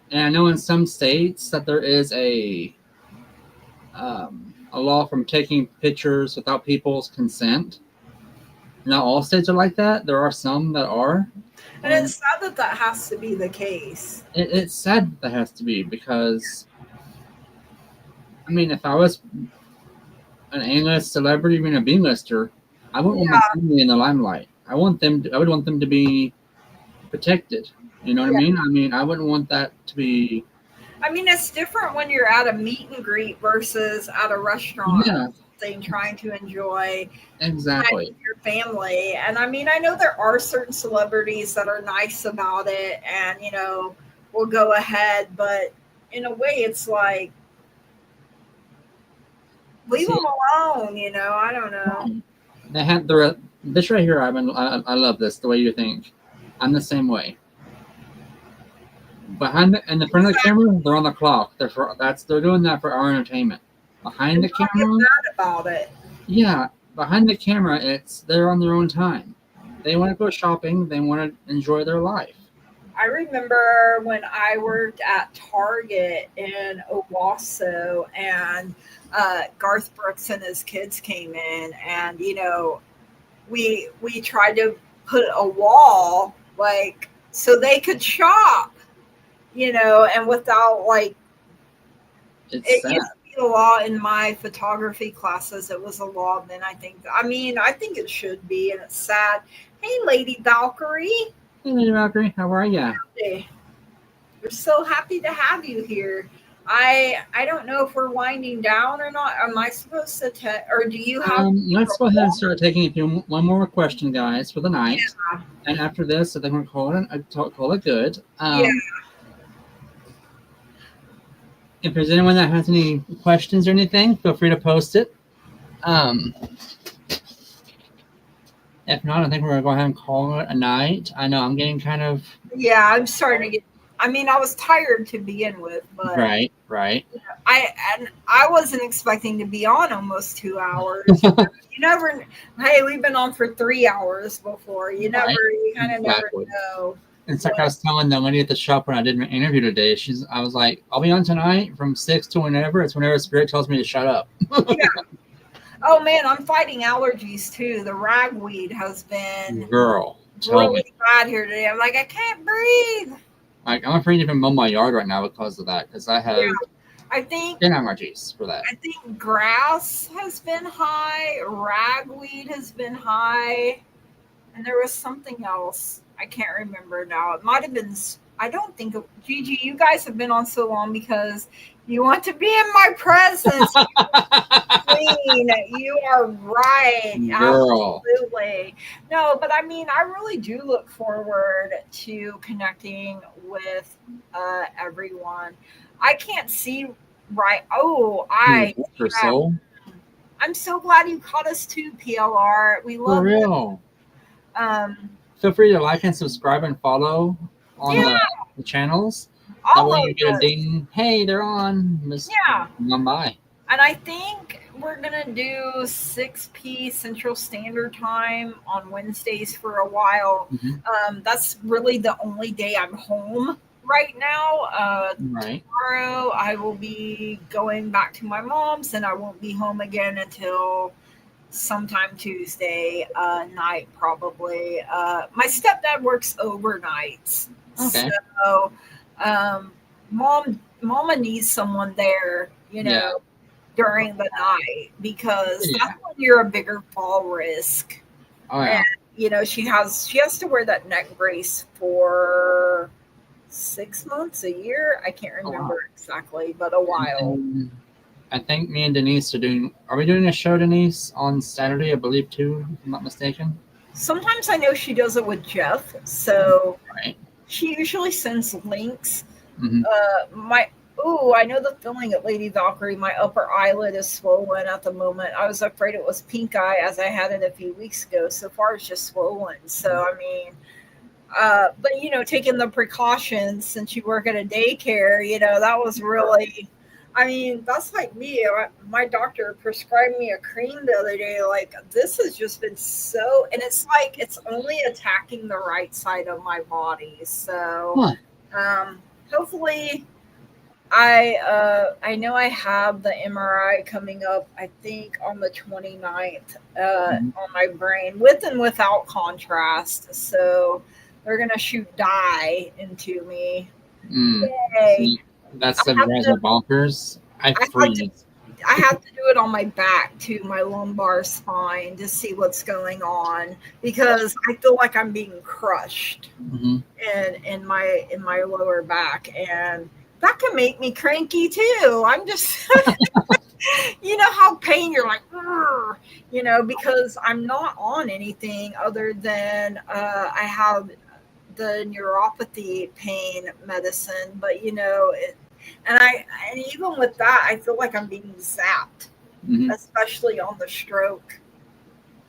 And I know in some states that there is a law from taking pictures without people's consent. Not all states are like that. There are some that are. And it's sad that has to be the case. It's sad that has to be because, I mean, if I was an A-list celebrity, even a B-lister, I wouldn't want my family in the limelight. I would want them to be protected. You know what I mean? I mean, I wouldn't want that to be. I mean, it's different when you're at a meet and greet versus at a restaurant. Yeah. something, trying to enjoy Exactly. time with your family. And I mean, I know there are certain celebrities that are nice about it and, will go ahead, but in a way, it's like, leave See, them alone, I don't know. they had this right here. I love this. The way you think, I'm the same way. In the front of the camera, they're on the clock. They're doing that for our entertainment. Behind the Don't get camera, mad about it. yeah, behind the camera, they're on their own time. They want to go shopping. They want to enjoy their life. I remember when I worked at Target in Owasso, and Garth Brooks and his kids came in, and we tried to put a wall like so they could shop, and without like It's it sad. used to be a law in my photography classes. It was a law then. I think it should be, and it's sad. Hey, Lady Valkyrie. Hey, Lady Valkyrie, how are you? Hey. We're so happy to have you here. I don't know if we're winding down or not. Am I supposed to or do you have Let's go ahead and start taking one more question, guys, for the night. Yeah. And after this, I think we're call it good. Yeah. If there's anyone that has any questions or anything, feel free to post it. If not, I think we're gonna go ahead and call it a night. I know I'm getting kind of I'm starting to get. I mean, I was tired to begin with, but right. I wasn't expecting to be on almost 2 hours. You never. Hey, we've been on for 3 hours before. You never. You kind of never know. It's like I was telling the lady at the shop when I did my interview today. I was like, I'll be on tonight from 6 to whenever. It's whenever Spirit tells me to shut up. Yeah. Oh man, I'm fighting allergies too. The ragweed has been really bad here today. I'm like, I can't breathe. Like, I'm afraid to even mow my yard right now because of that. Because I have skin allergies for that. I think grass has been high, ragweed has been high, and there was something else. I can't remember now. It might have been. I don't think Gigi. You guys have been on so long because you want to be in my presence. Queen, you are right. Girl. Absolutely. No, but I mean, I really do look forward to connecting with everyone. I can't see right. Oh, I'm so glad you caught us too, PLR. We love for real. Feel free to like and subscribe and follow on the channels. That way you get a ding. Hey, they're on. Come by. And I think we're going to do 6 p.m. Central Standard Time on Wednesdays for a while. Mm-hmm. That's really the only day I'm home right now. Tomorrow I will be going back to my mom's, and I won't be home again until sometime Tuesday night, probably. My stepdad works overnights. Okay. So Mama needs someone there, during the night, because that's when you're a bigger fall risk. Oh yeah. And she has to wear that neck brace for 6 months, a year. I can't remember exactly, but a while. I think me and Denise are we doing a show, Denise, on Saturday, I believe too, if I'm not mistaken? Sometimes I know she does it with Jeff, so she usually sends links. Mm-hmm. I know the feeling at Lady Valkyrie. My upper eyelid is swollen at the moment. I was afraid it was pink eye as I had it a few weeks ago. So far, it's just swollen. So, I mean, but, taking the precautions since you work at a daycare, that was really, I mean, that's like me. My doctor prescribed me a cream the other day. Like, this has just been so, and it's like, it's only attacking the right side of my body. So, hopefully, I know I have the MRI coming up, I think on the 29th on my brain, with and without contrast. So they're going to shoot dye into me. Yay. That's the bonkers. I have to do it on my back too, my lumbar spine, to see what's going on, because I feel like I'm being crushed in my lower back, and that can make me cranky too. I'm just You know how pain, you're like, "Urgh," you know, because I'm not on anything other than I have the neuropathy pain medicine, but you know, and even with that, I feel like I'm being zapped, Mhm. especially on the stroke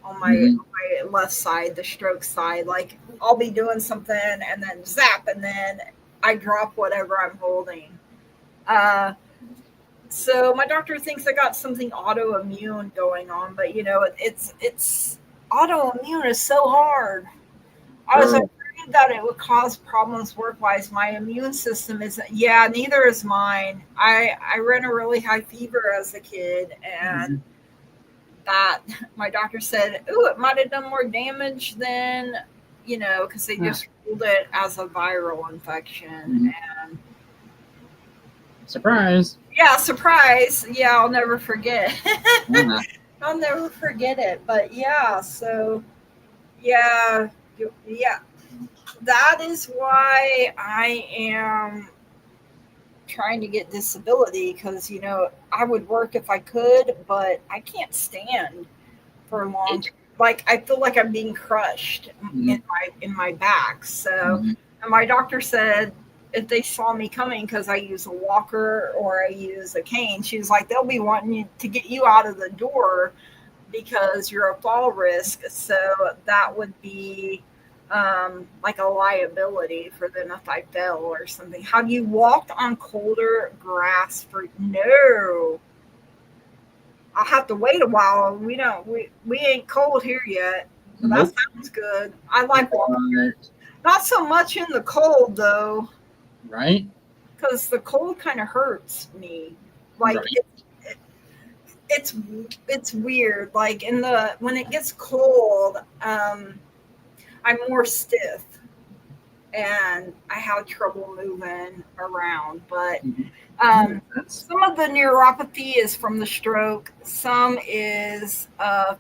on Mhm. my left side, the stroke side. Like I'll be doing something and then zap, and then I drop whatever I'm holding. Uh, so my doctor thinks I got something autoimmune going on, but you know, it's autoimmune is so hard. I was Girl. afraid that it would cause problems work wise. My immune system isn't. Yeah, neither is mine. I ran a really high fever as a kid, and Mhm. that my doctor said, "Ooh, it might have done more damage than you know," because they Yeah. just ruled it as a viral infection. Mhm. And Surprise. yeah, surprise. Yeah, I'll never forget. Yeah. I'll never forget it. But yeah, so yeah, yeah, that is why I am trying to get disability because you know I would work if I could, but I can't stand for long. Like I feel like I'm being crushed Mhm. in my back. So, Mhm. and my doctor said if they saw me coming because I use a walker or I use a cane, she was like, they'll be wanting you to get you out of the door because you're a fall risk. So that would be like a liability for them if I fell or something. Have you walked on colder grass for no? I'll have to wait a while. We ain't cold here yet. So that Nope. sounds good. I like walking. Right. Not so much in the cold though, Right. because the cold kind of hurts me. Like Right. it's it's weird. Like in the when it gets cold, I'm more stiff and I have trouble moving around. But Mhm. um, Makes sense. some of the neuropathy is from the stroke. Some is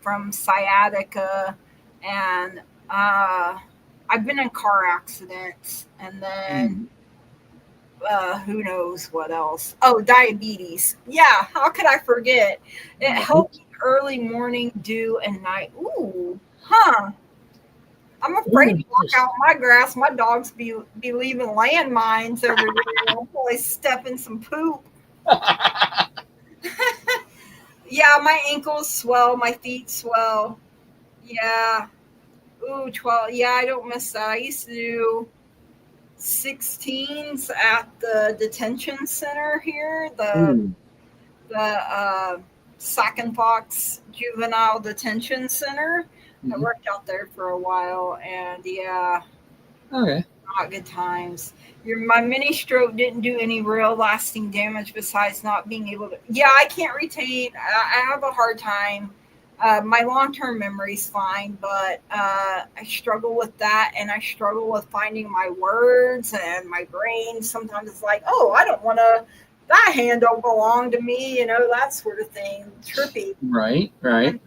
from sciatica, and I've been in car accidents, and then Mm. who knows what else? Oh, diabetes. Yeah, how could I forget? It Right. helped me early morning, dew, and night. Ooh, huh. I'm afraid Ooh, to walk yes. out my grass. My dogs be leaving landmines everywhere. I'll probably step in some poop. Yeah, my ankles swell, my feet swell. Yeah. Ooh, 12. Yeah, I don't miss that. I used to do 16s at the detention center here, Ooh. the Sac and Fox Juvenile Detention Center. I Mhm. worked out there for a while, and yeah, Okay. not good times. My mini stroke didn't do any real lasting damage besides not being able to. Yeah, I can't retain. I have a hard time. My long term memory's fine, but I struggle with that, and I struggle with finding my words. And my brain sometimes is like, "Oh, I don't want to. That hand don't belong to me," you know, that sort of thing. Trippy. Right. Right.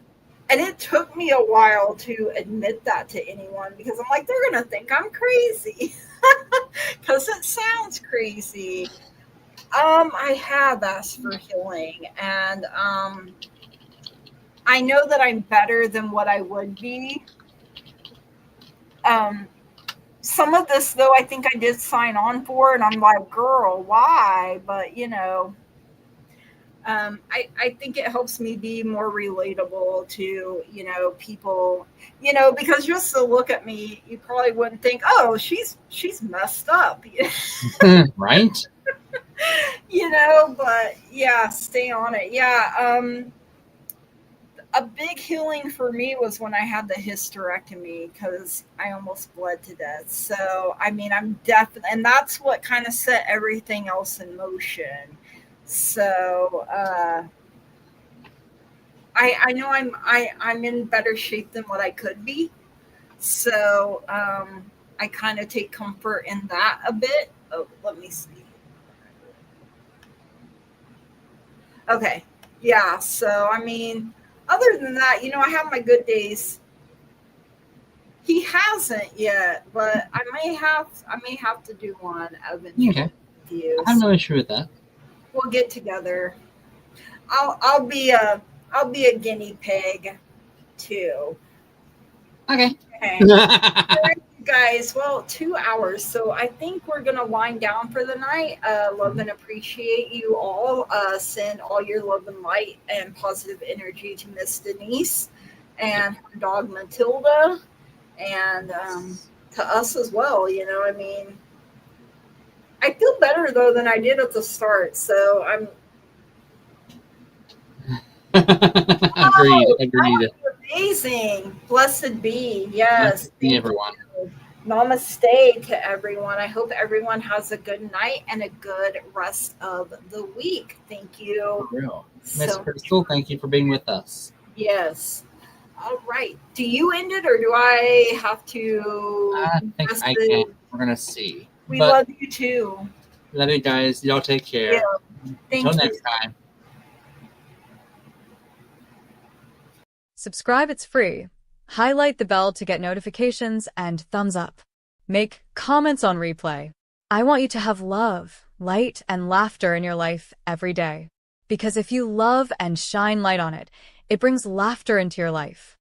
And it took me a while to admit that to anyone because I'm like, they're gonna think I'm crazy. Because it sounds crazy. I have asked for healing, and I know that I'm better than what I would be. Um, some of this, though, I think I did sign on for, and I'm like, girl, why? But you know, I think it helps me be more relatable to you know people, you know, because just to look at me, you probably wouldn't think, oh, she's messed up. Right. You know, but yeah, stay on it. Yeah, a big healing for me was when I had the hysterectomy because I almost bled to death. So, I mean, I'm definitely, and that's what kind of set everything else in motion. So, I know I'm in better shape than what I could be. So, I kind of take comfort in that a bit. Oh, let me see. Okay. Yeah. So, I mean, other than that, you know, I have my good days. He hasn't yet, but I may have to do one eventually Okay. with you. I have So no issue with that. we'll get together. I'll be a guinea pig too. Okay. Okay. All right, you guys. Well, 2 hours. So I think we're gonna wind down for the night. Love and appreciate you all. Send all your love and light and positive energy to Miss Denise and her dog Matilda, and to us as well. You know, I mean, I feel better though than I did at the start. So I'm Agreed. Agreed. amazing. Blessed be. Yes. Thank you, everyone. Namaste to everyone. I hope everyone has a good night and a good rest of the week. Thank you. For real. Miss Crystal, thank you for being with us. Yes. All right. Do you end it or do I have to? I think I can. We're going to see. We love you too. Love you guys. Y'all take care. Yeah. Until next time. Subscribe, it's free. Highlight the bell to get notifications and thumbs up. Make comments on replay. I want you to have love, light, and laughter in your life every day. Because if you love and shine light on it, it brings laughter into your life.